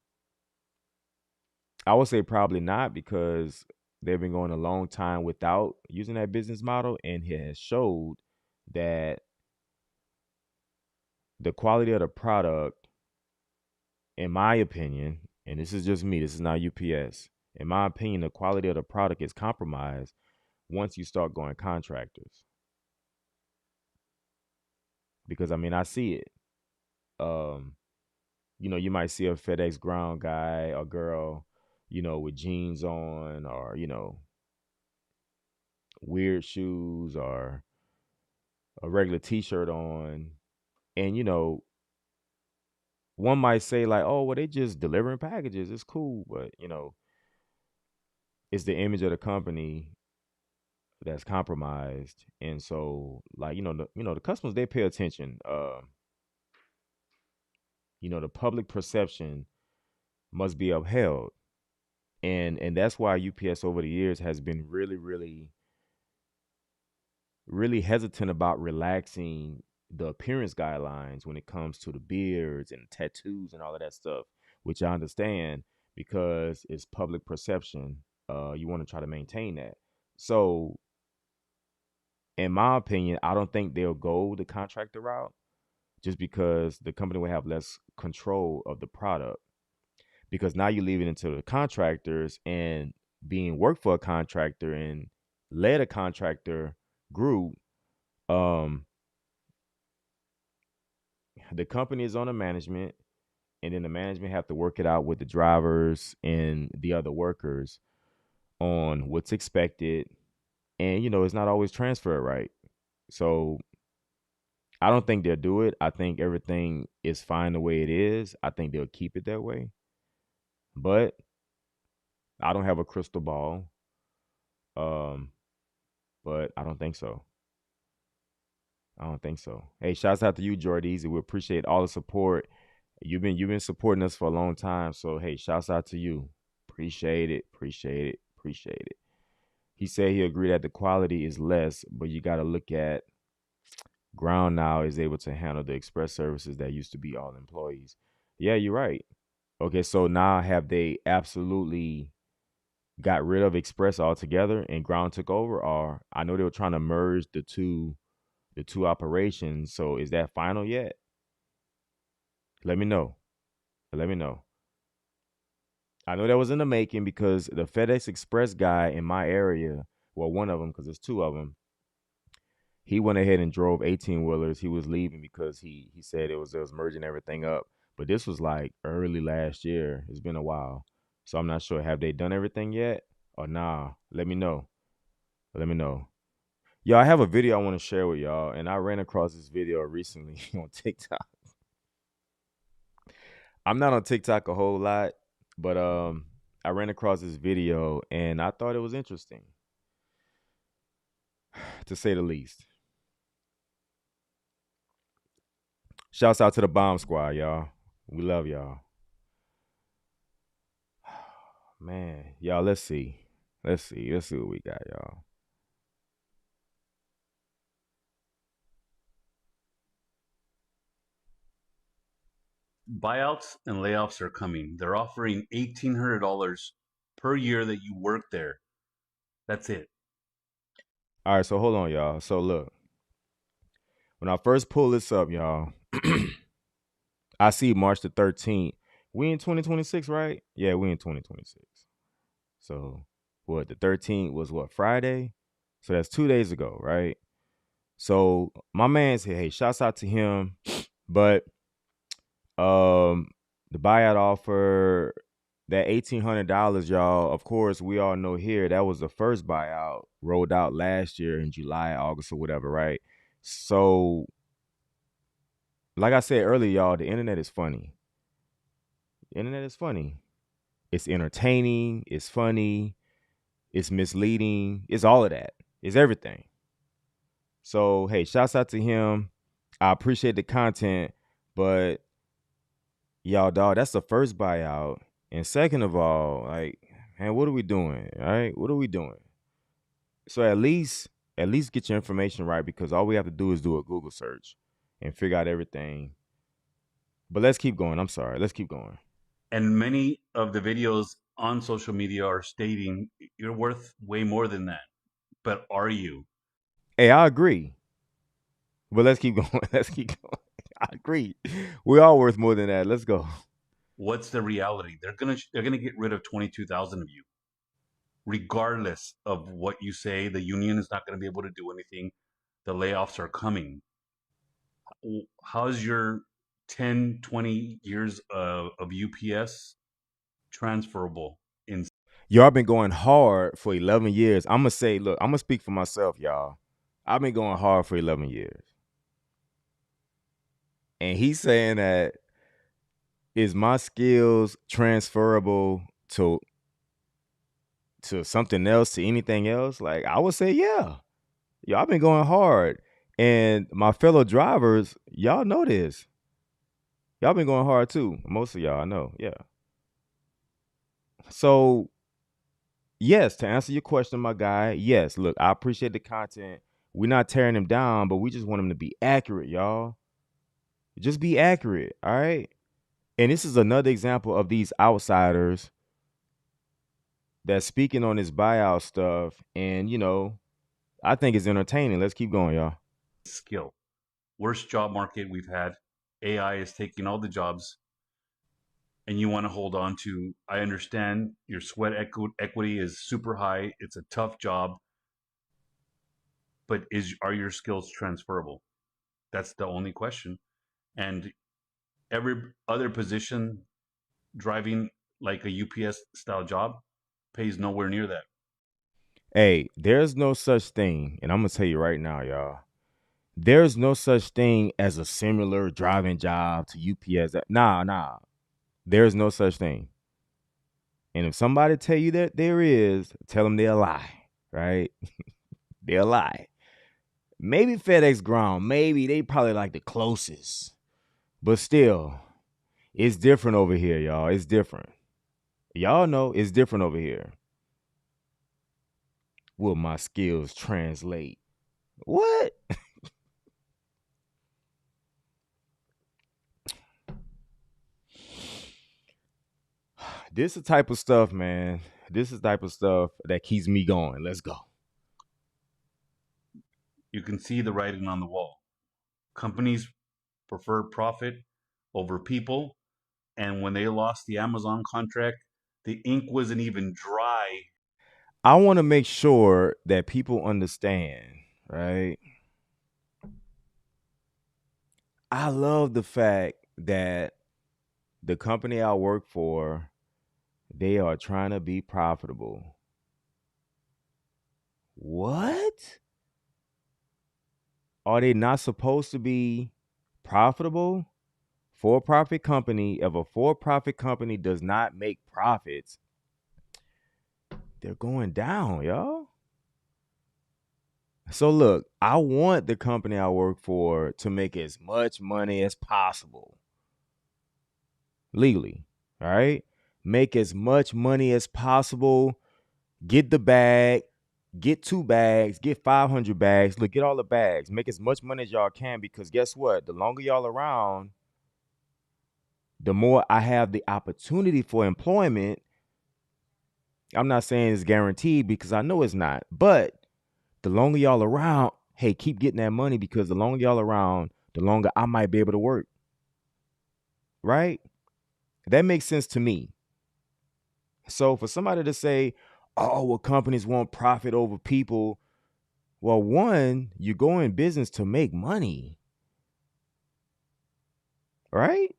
I would say probably not because they've been going a long time without using that business model, and it has showed that the quality of the product, in my opinion, and this is just me, this is not UPS. In my opinion, the quality of the product is compromised once you start going contractors. Because I mean, I see it. Um, you might see a FedEx ground guy or girl, with jeans on or, weird shoes or a regular t-shirt on. And, one might say like, oh, well, they just delivering packages. It's cool. But, it's the image of the company that's compromised. And so like, the customers, they pay attention. The public perception must be upheld. And that's why UPS over the years has been really, really really hesitant about relaxing the appearance guidelines when it comes to the beards and tattoos and all of that stuff, which I understand because it's public perception. You want to try to maintain that. So, in my opinion, I don't think they'll go the contractor route just because the company will have less control of the product. Because now you leave it into the contractors and being worked for a contractor and led a contractor group. Um, the company is on the management, and then the management have to work it out with the drivers and the other workers on what's expected. And it's not always transferred right. So I don't think they'll do it. I think everything is fine the way it is. I think they'll keep it that way. But I don't have a crystal ball. Um, but I don't think so. I don't think so. Hey, shouts out to you, Jordy. We appreciate all the support. You've been supporting us for a long time. So hey, shouts out to you. Appreciate it. Appreciate it. Appreciate it. He said he agreed that the quality is less, but you got to look at Ground now is able to handle the express services that used to be all employees. Yeah, you're right. Okay, so now have they absolutely got rid of express altogether and Ground took over? Or I know they were trying to merge the two operations. So is that final yet? Let me know. Let me know. I know that was in the making because the FedEx Express guy in my area, well, one of them, because there's two of them, he went ahead and drove 18 wheelers. He was leaving because he said it was merging everything up. But this was like early last year. It's been a while, so I'm not sure. Have they done everything yet or nah? Let me know. Let me know. Yo, I have a video I want to share with y'all, and I ran across this video recently on TikTok. I'm not on TikTok a whole lot, but I ran across this video and I thought it was interesting, to say the least. Shouts out to the Bomb Squad, y'all. We love y'all. Man, y'all, let's see. Let's see. Let's see what we got, y'all. Buyouts and layoffs are coming. They're offering $1,800 per year that you work there. That's it. All right, so hold on, y'all. So look, when I first pull this up, y'all, I see March the 13th. We in 2026, right? Yeah, we in 2026. So what, the 13th was what, Friday? So that's 2 days ago, right? So my man said, hey, shouts out to him. But um the buyout offer, that $1,800, y'all, of course, we all know here that was the first buyout rolled out last year in July, August, or whatever, right? So, like I said earlier, y'all, the internet is funny. The internet is funny. It's entertaining, it's funny, it's misleading, it's all of that. It's everything. So, hey, shouts out to him. I appreciate the content, but y'all, dog, that's the first buyout. And second of all, like, man, what are we doing? All right, what are we doing? So at least get your information right, because all we have to do is do a Google search and figure out everything. But let's keep going. I'm sorry. Let's keep going. And many of the videos on social media are stating you're worth way more than that. But are you? Hey, I agree. But let's keep going. Let's keep going. I agree. We are worth more than that. Let's go. What's the reality? They're gonna get rid of 22,000 of you, regardless of what you say. The union is not going to be able to do anything. The layoffs are coming. How's your 10, 20 years of UPS transferable in? Y'all been going hard for 11 years. I'm going to say, look, I'm going to speak for myself, y'all. I've been going hard for 11 years. And he's saying that, is my skills transferable to something else, to anything else? Like, I would say, yeah. Y'all been going hard. And my fellow drivers, y'all know this. Y'all been going hard too. Most of y'all, I know. Yeah. So, yes, to answer your question, my guy, yes, look, I appreciate the content. We're not tearing him down, but we just want him to be accurate, y'all. Just be accurate, all right? And this is another example of these outsiders that's speaking on this buyout stuff. And, I think it's entertaining. Let's keep going, y'all. Skill. Worst job market we've had. AI is taking all the jobs, and you want to hold on to. I understand your equity is super high. It's a tough job, but are your skills transferable? That's the only question. And every other position driving like a UPS style job pays nowhere near that. Hey, there's no such thing, and I'm gonna tell you right now, y'all. There's no such thing as a similar driving job to UPS. Nah. There's no such thing. And if somebody tell you that there is, tell them they'll lie, right? They'll lie. Maybe FedEx Ground, maybe they probably like the closest. But still, it's different over here, y'all. It's different. Y'all know it's different over here. Will my skills translate? What? This is the type of stuff, man. This is the type of stuff that keeps me going. Let's go. You can see the writing on the wall. Companies prefer profit over people. And when they lost the Amazon contract, the ink wasn't even dry. I want to make sure that people understand, right? I love the fact that the company I work for, they are trying to be profitable. What? Are they not supposed to be profitable? For profit company, if a for profit company does not make profits, they're going down, y'all. So look, I want the company I work for to make as much money as possible legally. All right. Make as much money as possible. Get the bag, get 2 bags, get 500 bags. Look, get all the bags. Make as much money as y'all can, because guess what? The longer y'all around, the more I have the opportunity for employment, I'm not saying it's guaranteed because I know it's not. But the longer y'all around, hey, keep getting that money because the longer y'all around, the longer I might be able to work. Right? That makes sense to me. So for somebody to say, oh, well, companies want profit over people. Well, one, you go in business to make money, right?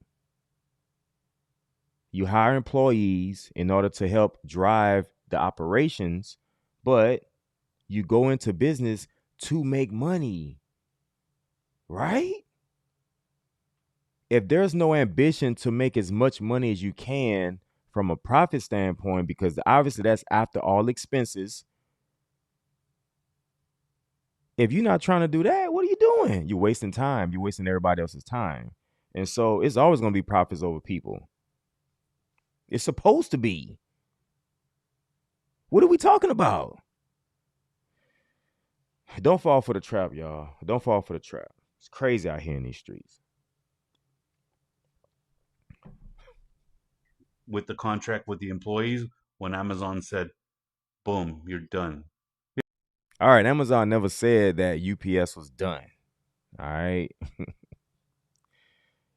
You hire employees in order to help drive the operations, but you go into business to make money, right? If there's no ambition to make as much money as you can from a profit standpoint, because obviously that's after all expenses. If you're not trying to do that, what are you doing? You're wasting time. You're wasting everybody else's time. And so it's always going to be profits over people. It's supposed to be. What are we talking about? Don't fall for the trap, y'all. Don't fall for the trap. It's crazy out here in these streets. With the contract with the employees, when Amazon said, boom, you're done. All right, Amazon never said that UPS was done. All right.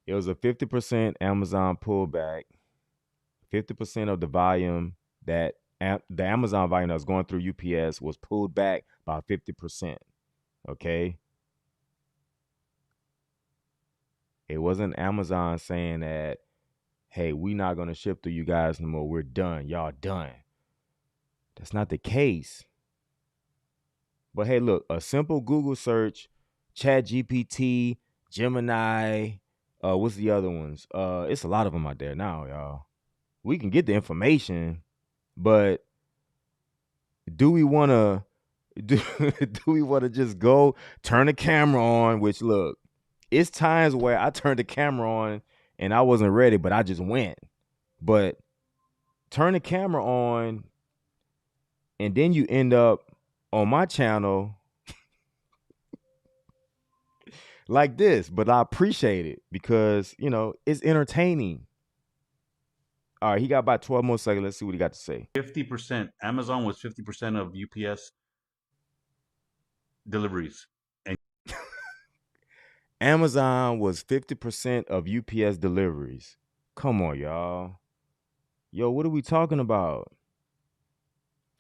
It was a 50% Amazon pullback. 50% of the volume that the Amazon volume that was going through UPS was pulled back by 50%. Okay. It wasn't Amazon saying that, hey, we're not going to ship through you guys no more. We're done. Y'all done. That's not the case. But hey, look, a simple Google search, Chat GPT, Gemini, what's the other ones? It's a lot of them out there now, y'all. We can get the information, but do we want to do, do we want to just go turn the camera on? Which look, it's times where I turned the camera on and I wasn't ready, but I just went. But turn the camera on and then you end up on my channel like this. But I appreciate it because, it's entertaining. All right, he got about 12 more seconds. Let's see what he got to say. 50%. Amazon was 50% of UPS deliveries. And Amazon was 50% of UPS deliveries. Come on, y'all. Yo, what are we talking about?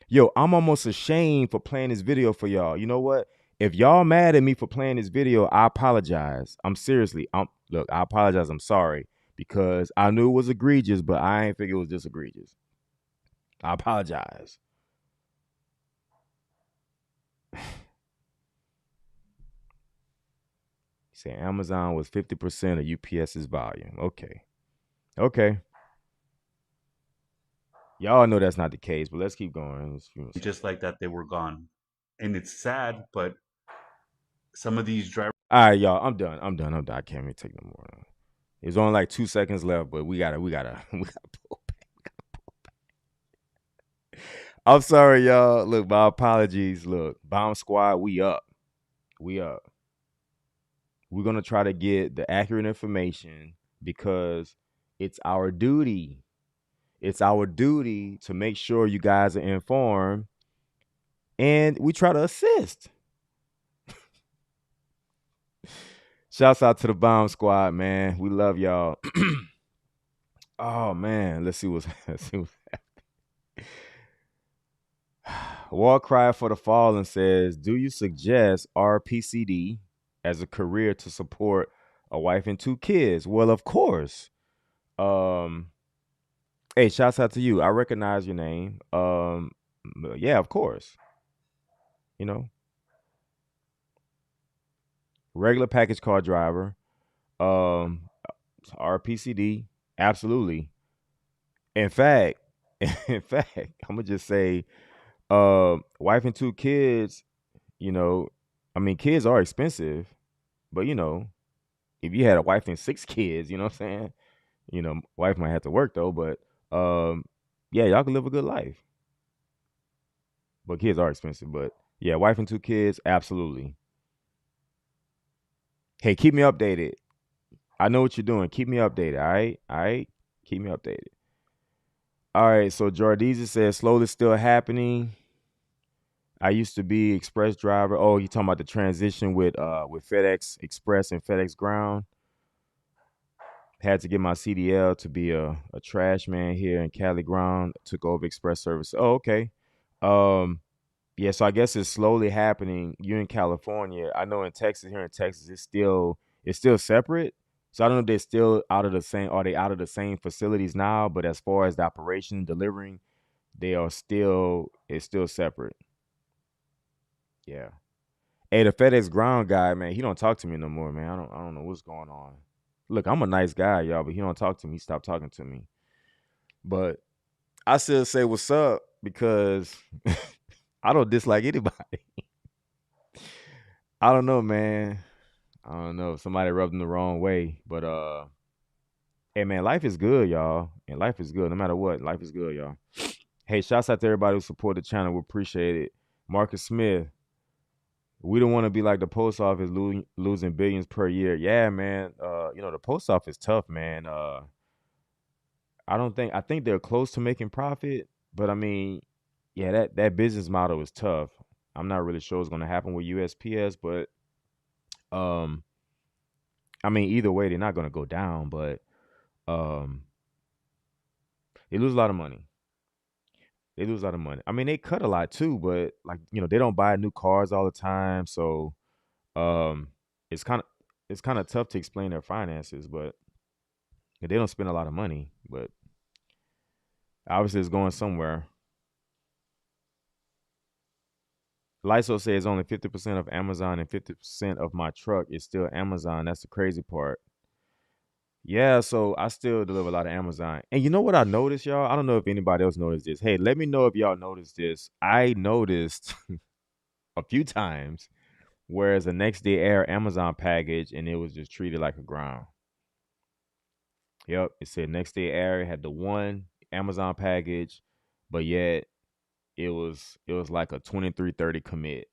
Yo, I'm almost ashamed for playing this video for y'all. You know what? If y'all mad at me for playing this video, I apologize. Look, I apologize. I'm sorry because I knew it was egregious, but I ain't think it was just egregious. I apologize. Say Amazon was 50% of UPS's volume. Okay. Okay. Y'all know that's not the case, but let's keep going. just like that, they were gone. And it's sad, but some of these drivers. All right, y'all. I'm done. I can't even take no more. There's only like 2 seconds left, but we gotta pull back. I'm sorry, y'all. Look, my apologies. Look, Bomb Squad, we up. We up. We're gonna try to get the accurate information because it's our duty. It's our duty to make sure you guys are informed and we try to assist. Shouts out to the Bomb Squad, man. We love y'all. Oh man, let's see what's War Cry for the Fallen says, do you suggest RPCD as a career to support a wife and 2 kids? Well, of course. Hey, shouts out to you. I recognize your name. Yeah, of course. You know, regular package car driver. Um, RPCD, absolutely. In fact, I'm gonna just say, wife and 2 kids. You know, I mean, kids are expensive, but if you had a wife and 6 kids, you know what I'm saying? Wife might have to work though, but yeah, y'all can live a good life. But kids are expensive, but yeah, wife and 2 kids, absolutely. Hey, keep me updated. I know what you're doing. Keep me updated, all right? All right? Keep me updated. All right, so Jardeezy says slowly still happening. I used to be express driver. Oh, you talking about the transition with FedEx Express and FedEx Ground? Had to get my CDL to be a trash man here in Cali Ground. Took over express service. Oh, okay. Um, yeah, so I guess it's slowly happening. You're in California. I know in Texas, here in Texas, it's still separate. So I don't know if they're still out of the same, are they out of the same facilities now? But as far as the operation delivering, it's still separate. Yeah. Hey, the FedEx ground guy, man, he don't talk to me no more, man. I don't know what's going on. Look, I'm a nice guy, y'all, but he don't talk to me. He stopped talking to me. But I still say what's up because I don't dislike anybody. I don't know, man. I don't know. Somebody rubbed him the wrong way. But hey man, life is good, y'all. And life is good. No matter what. Life is good, y'all. Hey, shouts out to everybody who support the channel. We appreciate it. Marcus Smith. We don't want to be like the post office losing billions per year. Yeah, man. The post office tough, man. I think they're close to making profit, but I mean, yeah, that business model is tough. I'm not really sure what's gonna happen with USPS, but um, I mean, either way, they're not gonna go down, but um, they lose a lot of money. They lose a lot of money. I mean, they cut a lot too, but like they don't buy new cars all the time, so um, it's kind of it's kind of tough to explain their finances, but they don't spend a lot of money, but obviously it's going somewhere. Lyso says only 50% of Amazon and 50% of my truck is still Amazon. That's the crazy part. Yeah, so I still deliver a lot of Amazon. And you know what I noticed, y'all? I don't know if anybody else noticed this. Hey, let me know if y'all noticed this. I noticed a few times whereas the next day air Amazon package and it was just treated like a ground. Yep, it said next day air had the one Amazon package, but yet it was like a 2330 commit.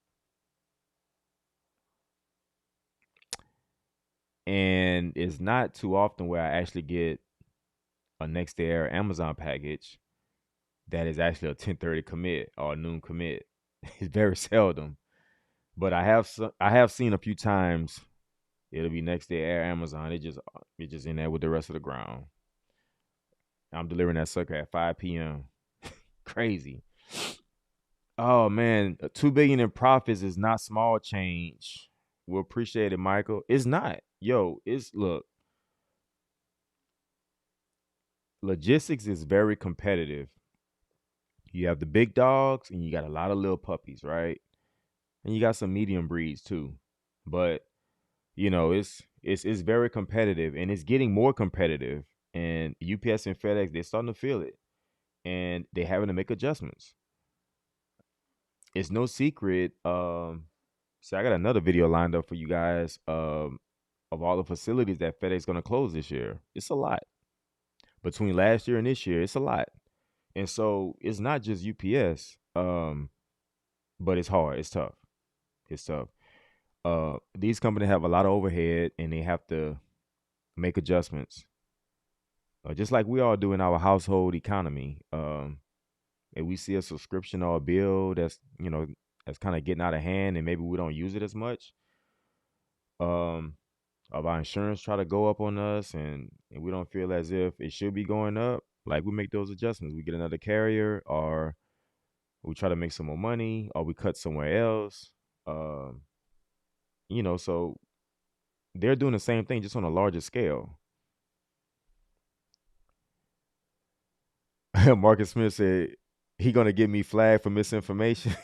And it's not too often where I actually get a next day air Amazon package that is actually a 10:30 commit or a noon commit. It's very seldom, but I have seen a few times it'll be next day air Amazon. It just in there with the rest of the ground. I'm delivering that sucker at 5 p.m. Crazy. Oh man, 2 billion in profits is not small change. We appreciate it, Michael. It's not. Yo, it's look, logistics is very competitive. You have the big dogs and you got a lot of little puppies, right? And you got some medium breeds too. But it's very competitive and it's getting more competitive. And UPS and FedEx, they're starting to feel it and they're having to make adjustments. It's no secret. So I got another video lined up for you guys of all the facilities that FedEx gonna close this year. It's a lot. Between last year and this year, it's a lot. And so it's not just UPS, but it's hard. It's tough. It's tough. These companies have a lot of overhead and they have to make adjustments, just like we all do in our household economy. If we see a subscription or a bill that's kind of getting out of hand and maybe we don't use it as much, um, of our insurance try to go up on us and we don't feel as if it should be going up, like we make those adjustments. We get another carrier or we try to make some more money or we cut somewhere else. Um, so they're doing the same thing just on a larger scale. Marcus Smith said he gonna get me flagged for misinformation.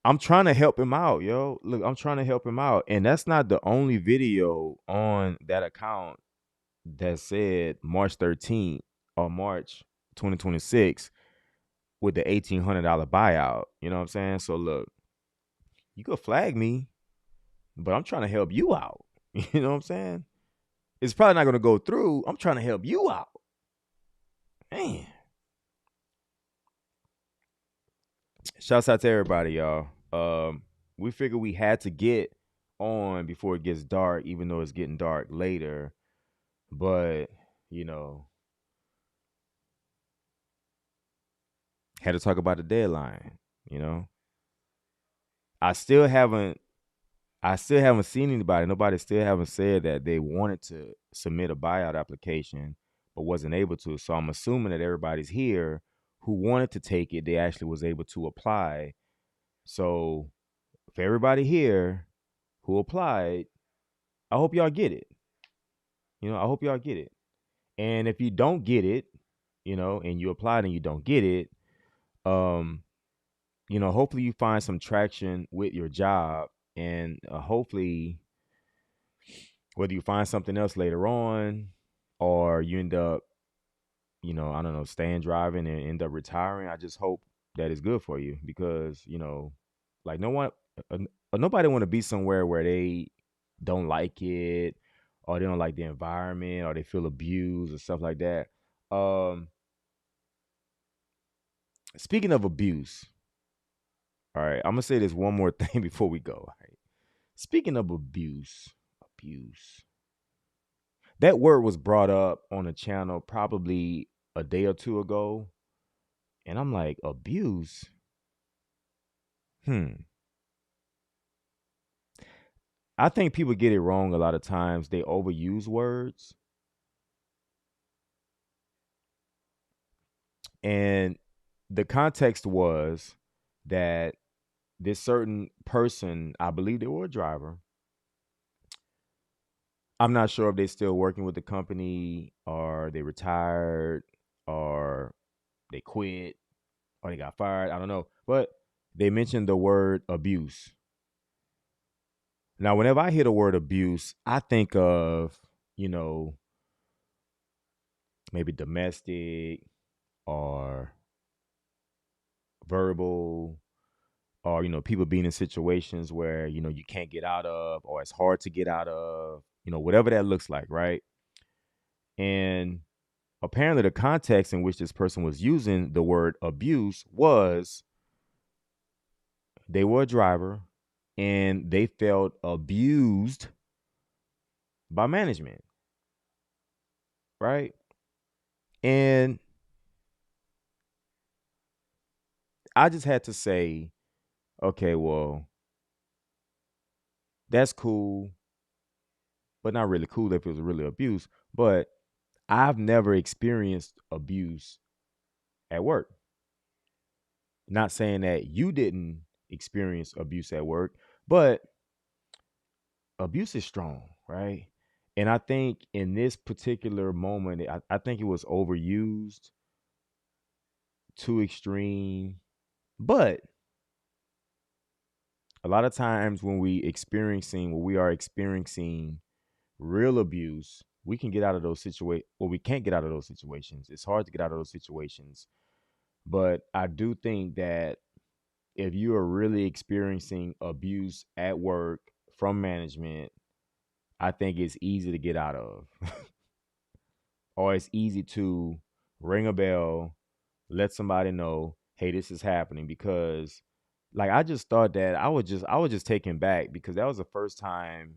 I'm trying to help him out, yo. Look, I'm trying to help him out. And that's not the only video on that account that said March 13th or March 2026 with the $1,800 buyout. You know what I'm saying? So look, you could flag me, but I'm trying to help you out. You know what I'm saying? It's probably not gonna go through. I'm trying to help you out. Man. Shouts out to everybody, y'all. We figured we had to get on before it gets dark, even though it's getting dark later. But, you know, had to talk about the deadline, you know. I still haven't I still haven't seen anybody. Nobody still haven't said that they wanted to submit a buyout application but wasn't able to. So I'm assuming that everybody's here who wanted to take it, they actually was able to apply. So for everybody here who applied, I hope y'all get it. I hope y'all get it. And if you don't get it, and you applied and you don't get it, um, hopefully you find some traction with your job, and hopefully whether you find something else later on or you end up, I don't know, staying driving and end up retiring. I just hope that is good for you because, like uh, nobody want to be somewhere where they don't like it or they don't like the environment or they feel abused or stuff like that. Um, Speaking of abuse, all right, I'm gonna say this one more thing before we go. All right. Speaking of abuse. That word was brought up on a channel probably a day or two ago, and I'm like, abuse? Hmm. I think people get it wrong a lot of times. They overuse words, and the context was that this certain person, I believe they were a driver. I'm not sure if they're still working with the company or they retired or they quit or they got fired. I don't know. But they mentioned the word abuse. Now, whenever I hear the word abuse, I think of, you know, maybe domestic or verbal or, people being in situations where, you can't get out of or it's hard to get out of, whatever that looks like, right? And apparently the context in which this person was using the word abuse was they were a driver and they felt abused by management, right? And I just had to say, okay, well, that's cool, but not really cool if it was really abuse. But I've never experienced abuse at work. Not saying that you didn't experience abuse at work, but abuse is strong, right? And I think in this particular moment, I think it was overused, too extreme. But a lot of times when we are experiencing real abuse, we can get out of those situations. Well, we can't get out of those situations. It's hard to get out of those situations. But I do think that if you are really experiencing abuse at work from management, I think it's easy to get out of, or it's easy to ring a bell, let somebody know, hey, this is happening. Because, like, I just thought that I was just taken back because that was the first time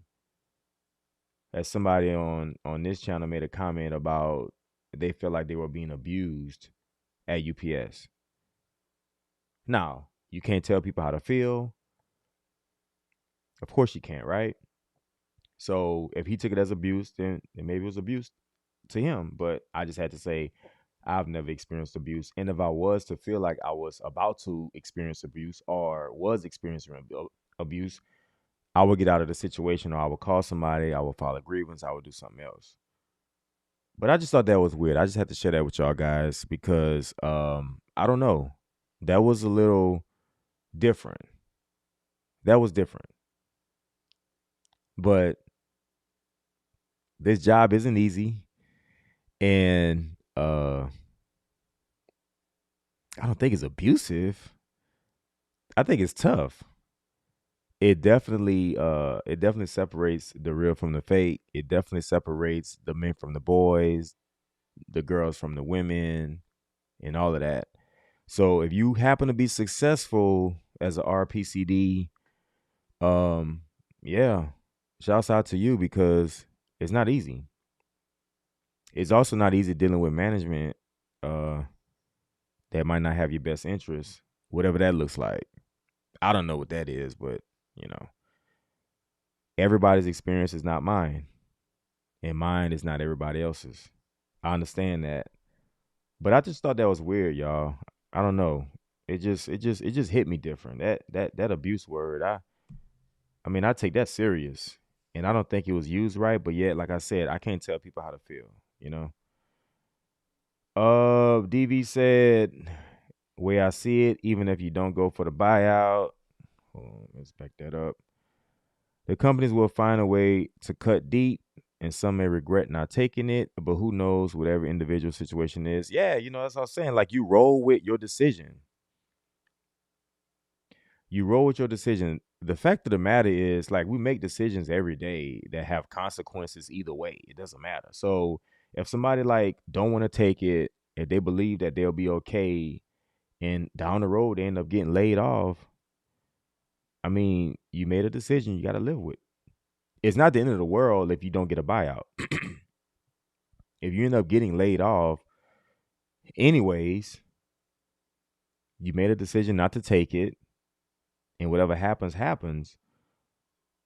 that somebody on this channel made a comment about they felt like they were being abused at UPS. Now, you can't tell people how to feel. Of course you can't, right? So if he took it as abuse, then maybe it was abuse to him. But I just had to say I've never experienced abuse. And if I was to feel like I was about to experience abuse or was experiencing abuse, I would get out of the situation or I would call somebody, I would file a grievance, I would do something else. But I just thought that was weird. I just had to share that with y'all guys because I don't know. That was a little different. That was different. But this job isn't easy. And I don't think it's abusive. I think it's tough. It definitely separates the real from the fake. It definitely separates the men from the boys, the girls from the women, and all of that. So if you happen to be successful as a RPCD, um, yeah, shouts out to you because it's not easy. It's also not easy dealing with management uh, that might not have your best interests, whatever that looks like. I don't know what that is, but you know, everybody's experience is not mine, and mine is not everybody else's. I understand that, but I just thought that was weird, y'all. I don't know. It just hit me different. That abuse word. I mean, I take that serious, and I don't think it was used right. But yet, like I said, I can't tell people how to feel. You know. DV said, way I see it, even if you don't go for the buyout, hold on, let's back that up. The companies will find a way to cut deep, and some may regret not taking it, but who knows, whatever individual situation is. Yeah, that's what I'm saying. Like, you roll with your decision. You roll with your decision. The fact of the matter is, like, we make decisions every day that have consequences either way. It doesn't matter. So if somebody like don't want to take it, if they believe that they'll be okay, and down the road they end up getting laid off, I mean, you made a decision you got to live with. It's not the end of the world if you don't get a buyout. If you end up getting laid off, anyways, you made a decision not to take it, and whatever happens, happens.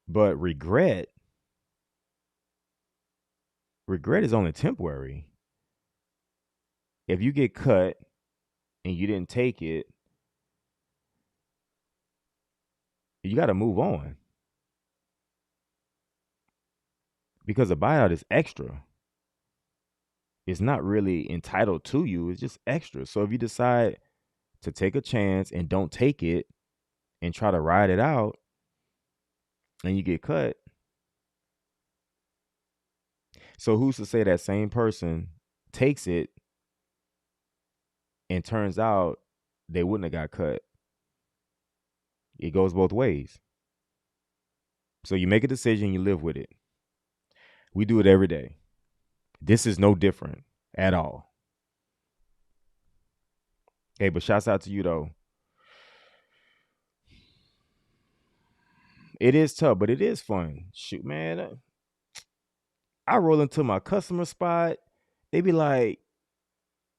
But regret is only temporary. If you get cut and you didn't take it, you got to move on because a buyout is extra. It's not really entitled to you, it's just extra. So if you decide to take a chance and don't take it and try to ride it out and you get cut, so who's to say that same person takes it and turns out they wouldn't have got cut? It goes both ways. So you make a decision, you live with it. We do it every day. This is no different at all. Hey, but shouts out to you though. It is tough, but it is fun. Shoot, man. I roll into my customer spot. They be like,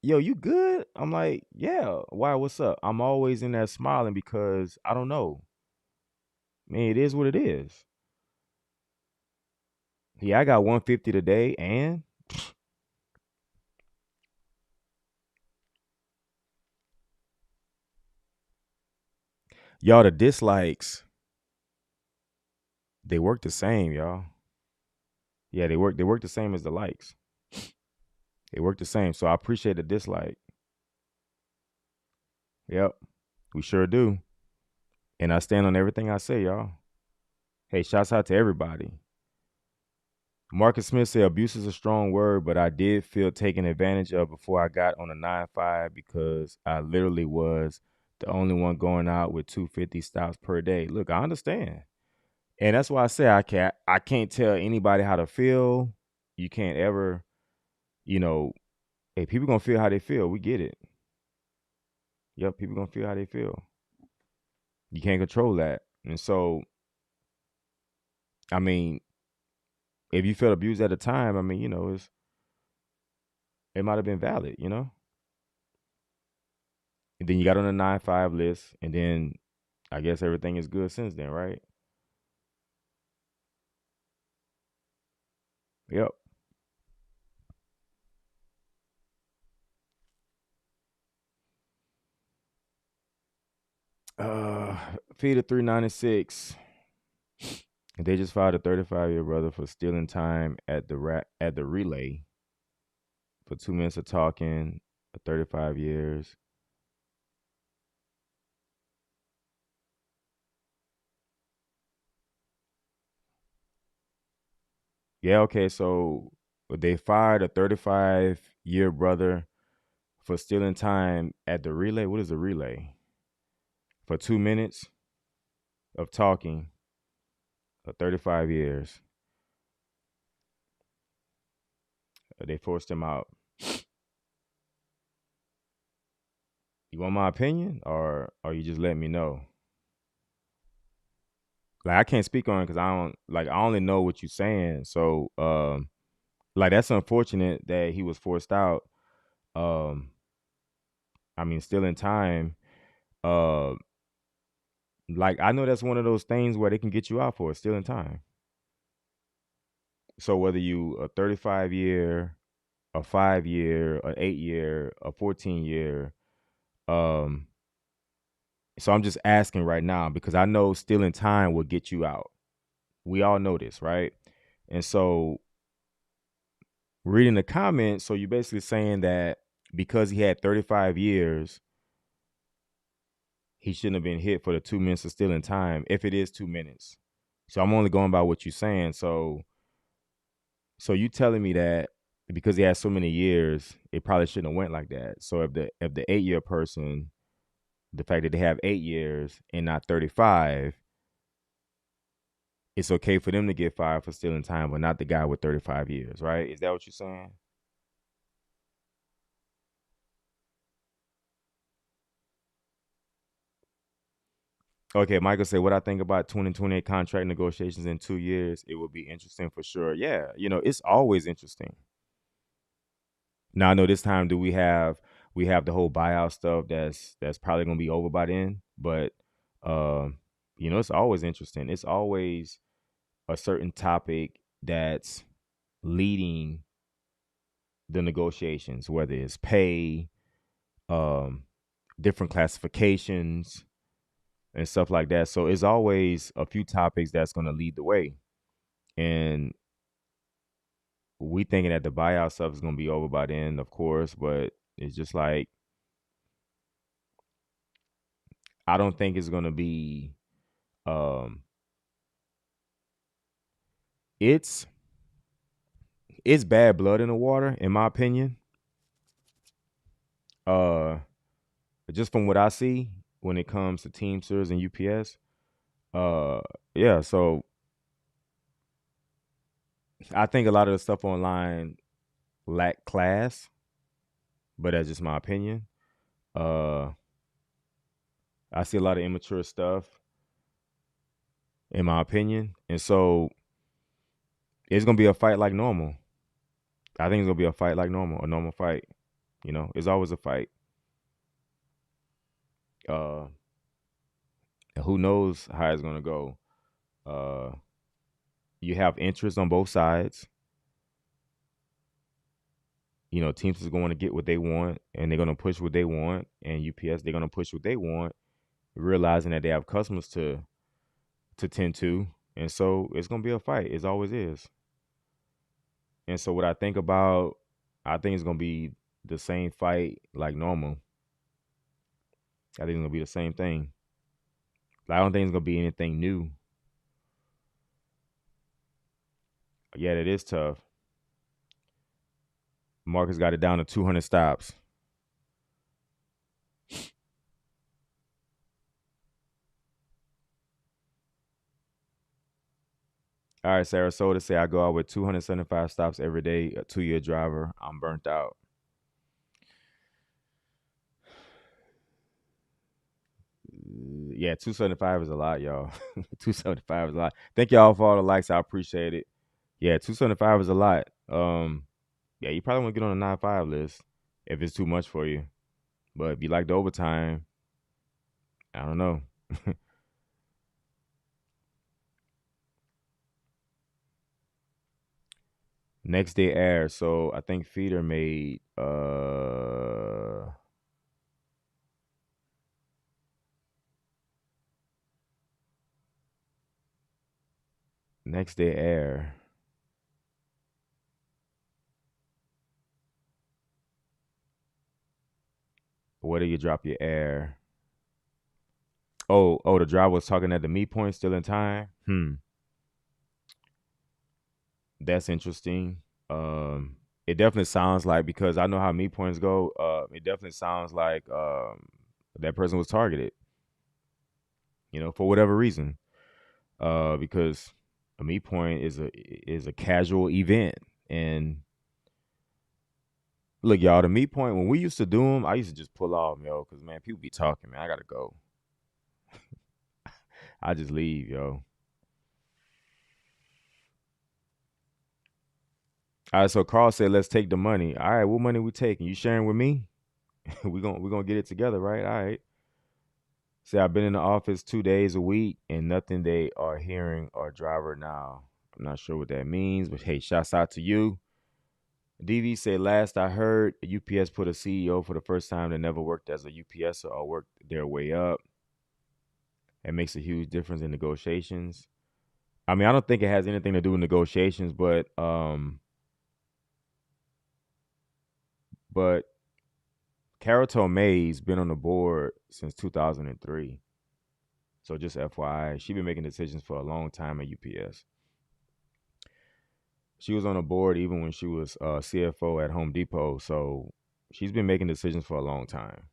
yo, you good? I'm like, yeah. Why? What's up? I'm always in there smiling because I don't know. Man, it is what it is. Yeah, I got 150 today, and y'all, the dislikes, they work the same, y'all. Yeah, they work the same as the likes. They work the same. So I appreciate the dislike. Yep, we sure do. And I stand on everything I say, y'all. Hey, shouts out to everybody. Marcus Smith said abuse is a strong word, but I did feel taken advantage of before I got on a 9-5 because I literally was the only one going out with 250 stops per day. Look, I understand. And that's why I say I can't tell anybody how to feel. You can't ever, you know, hey, people gonna feel how they feel. We get it. Yep, people gonna feel how they feel. You can't control that. And so, I mean, if you felt abused at the time, I mean, it might have been valid. And then you got on the 9-5 list, and then I guess everything is good since then, right? Yep. Uh, Feed of 396. They just filed a 35-year brother for stealing time at the relay for 2 minutes of talking. 35 years. Yeah. Okay. So they fired a 35-year brother for stealing time at the relay. What is a relay? For 2 minutes of talking. 35 years. They forced him out. You want my opinion, or you just let me know? Like, I can't speak on it because I don't, like, I only know what you're saying. So like that's unfortunate that he was forced out. Um, I mean, still in time. Uh, like I know that's one of those things where they can get you out for it, still in time. So whether you a 35 year, a 5 year, a 8 year, a 14 year, um, so I'm just asking right now because I know still in time will get you out. We all know this, right? And so reading the comments, so you're basically saying that because he had 35 years, he shouldn't have been hit for the 2 minutes of still in time, if it is 2 minutes. So I'm only going by what you're saying. So you telling me that because he had so many years, it probably shouldn't have went like that. So if the 8 year person, the fact that they have 8 years and not 35, it's okay for them to get fired for stealing time, but not the guy with 35 years, right? Is that what you're saying? Okay, Michael said, what I think about 2028 contract negotiations in 2 years, it will be interesting for sure. Yeah, it's always interesting. Now I know this time do we have the whole buyout stuff that's probably gonna be over by then, but um, it's always interesting. It's always a certain topic that's leading the negotiations, whether it's pay, um, different classifications and stuff like that. So it's always a few topics that's gonna lead the way. And we thinking that the buyout stuff is gonna be over by then, of course, but it's just like I don't think it's gonna be um it's it's bad blood in the water, in my opinion. Uh just from what I see when it comes to Teamsters and UPS. Uh yeah, so I think a lot of the stuff online lack class, but that's just my opinion. Uh I see a lot of immature stuff in my opinion. And so it's gonna be a fight like normal. I think it's gonna be a fight like normal, a normal fight. It's always a fight. Uh, who knows how it's gonna go? Uh, you have interest on both sides. Teams is going to get what they want, and they're gonna push what they want, and UPS they're gonna push what they want, realizing that they have customers to tend to, and so it's gonna be a fight. It always is. And so what I think it's gonna be the same fight like normal. I think it's gonna be the same thing. I don't think it's gonna be anything new. Yeah, it is tough. Marcus got it down to 200 stops. All right, Sarasota say I go out with 275 stops every day. A 2 year driver. I'm burnt out. Yeah, 275 is a lot, y'all. 275 is a lot. Thank y'all for all the likes. I appreciate it. Yeah, 275 is a lot. Yeah, you probably want to get on the 9-5 list if it's too much for you. But if you like the overtime, I don't know. Next day air. So I think Feeder made next day air. Where do you drop your air? Oh, the driver was talking at the meet point still in time. That's interesting. It definitely sounds like because I know how meet points go. It definitely sounds like that person was targeted. For whatever reason. Because a meet point is a casual event, and look, y'all, the meet point when we used to do them, I used to just pull off, yo, because man, people be talking, man. I gotta go. I just leave, yo. All right, so Carl said, let's take the money. All right, what money we taking? You sharing with me? we gonna get it together, right? All right. Say I've been in the office 2 days a week and nothing they are hearing our driver now. I'm not sure what that means, but hey, shouts out to you. DV said, last I heard, UPS put a CEO for the first time that never worked as a UPS or worked their way up. It makes a huge difference in negotiations. I mean, I don't think it has anything to do with negotiations, but Carol Tomei's been on the board since 2003. So just FYI, she's been making decisions for a long time at UPS. She was on the board even when she was CFO at Home Depot. So she's been making decisions for a long time.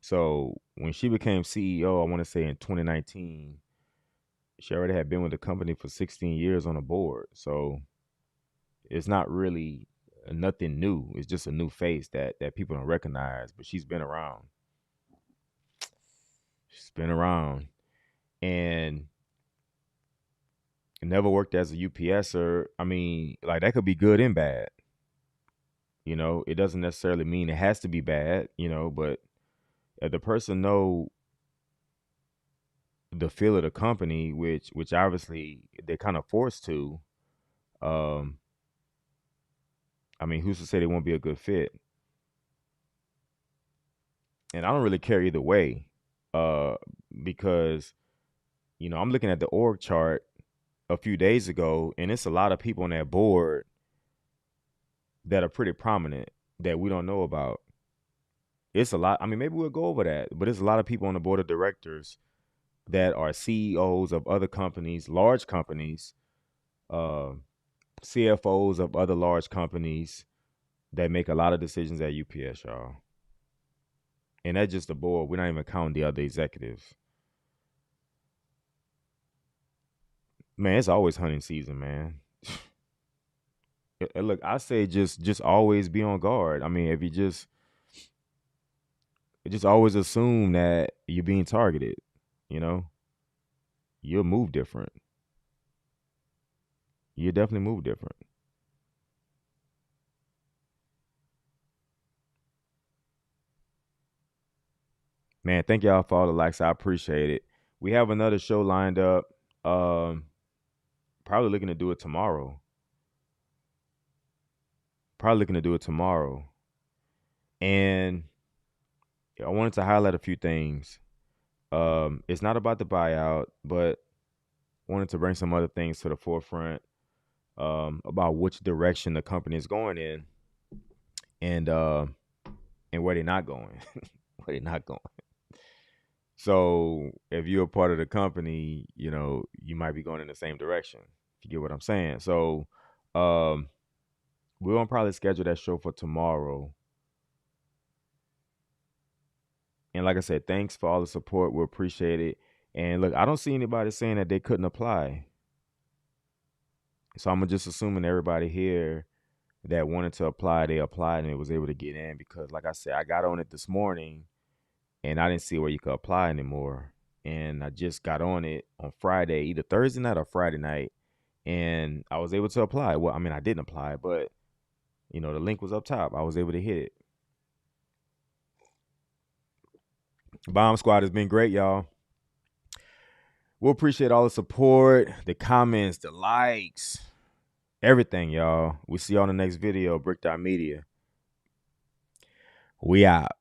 So when she became CEO, I want to say in 2019, she already had been with the company for 16 years on the board. So it's not really nothing new. It's just a new face that people don't recognize. But she's been around. She's been around and never worked as a UPSer. I mean, like that could be good and bad. You know, it doesn't necessarily mean it has to be bad. You know, but if the person know the feel of the company, which obviously they're kind of forced to, um, I mean, who's to say they won't be a good fit? And I don't really care either way, uh, because I'm looking at the org chart a few days ago, and it's a lot of people on that board that are pretty prominent that we don't know about. It's a lot. I mean, maybe we'll go over that, but there's a lot of people on the board of directors that are CEOs of other companies, large companies, uh, CFOs of other large companies that make a lot of decisions at UPS, y'all. And that's just the board. We're not even counting the other executives. Man, it's always hunting season, man. Look, I say just always be on guard. I mean, if you just always assume that you're being targeted, you know, you'll move different. You definitely move different. Man, thank y'all for all the likes. I appreciate it. We have another show lined up. Um, Probably looking to do it tomorrow. Probably looking to do it tomorrow. And I wanted to highlight a few things. It's not about the buyout, but wanted to bring some other things to the forefront about which direction the company is going in, and where they're not going, where they're not going. So if you're a part of the company, you might be going in the same direction. If you get what I'm saying. So um, we're gonna probably schedule that show for tomorrow. And like I said, thanks for all the support. We appreciate it. And look, I don't see anybody saying that they couldn't apply. So I'm just assuming everybody here that wanted to apply, they applied and it was able to get in because, like I said, I got on it this morning and I didn't see where you could apply anymore. And I just got on it on Friday, either Thursday night or Friday night, and I was able to apply. Well, I mean, I didn't apply, but the link was up top. I was able to hit it. Bomb Squad has been great, y'all. We'll appreciate all the support, the comments, the likes, everything, y'all. We'll see you on the next video. Brick Dot Media. We out.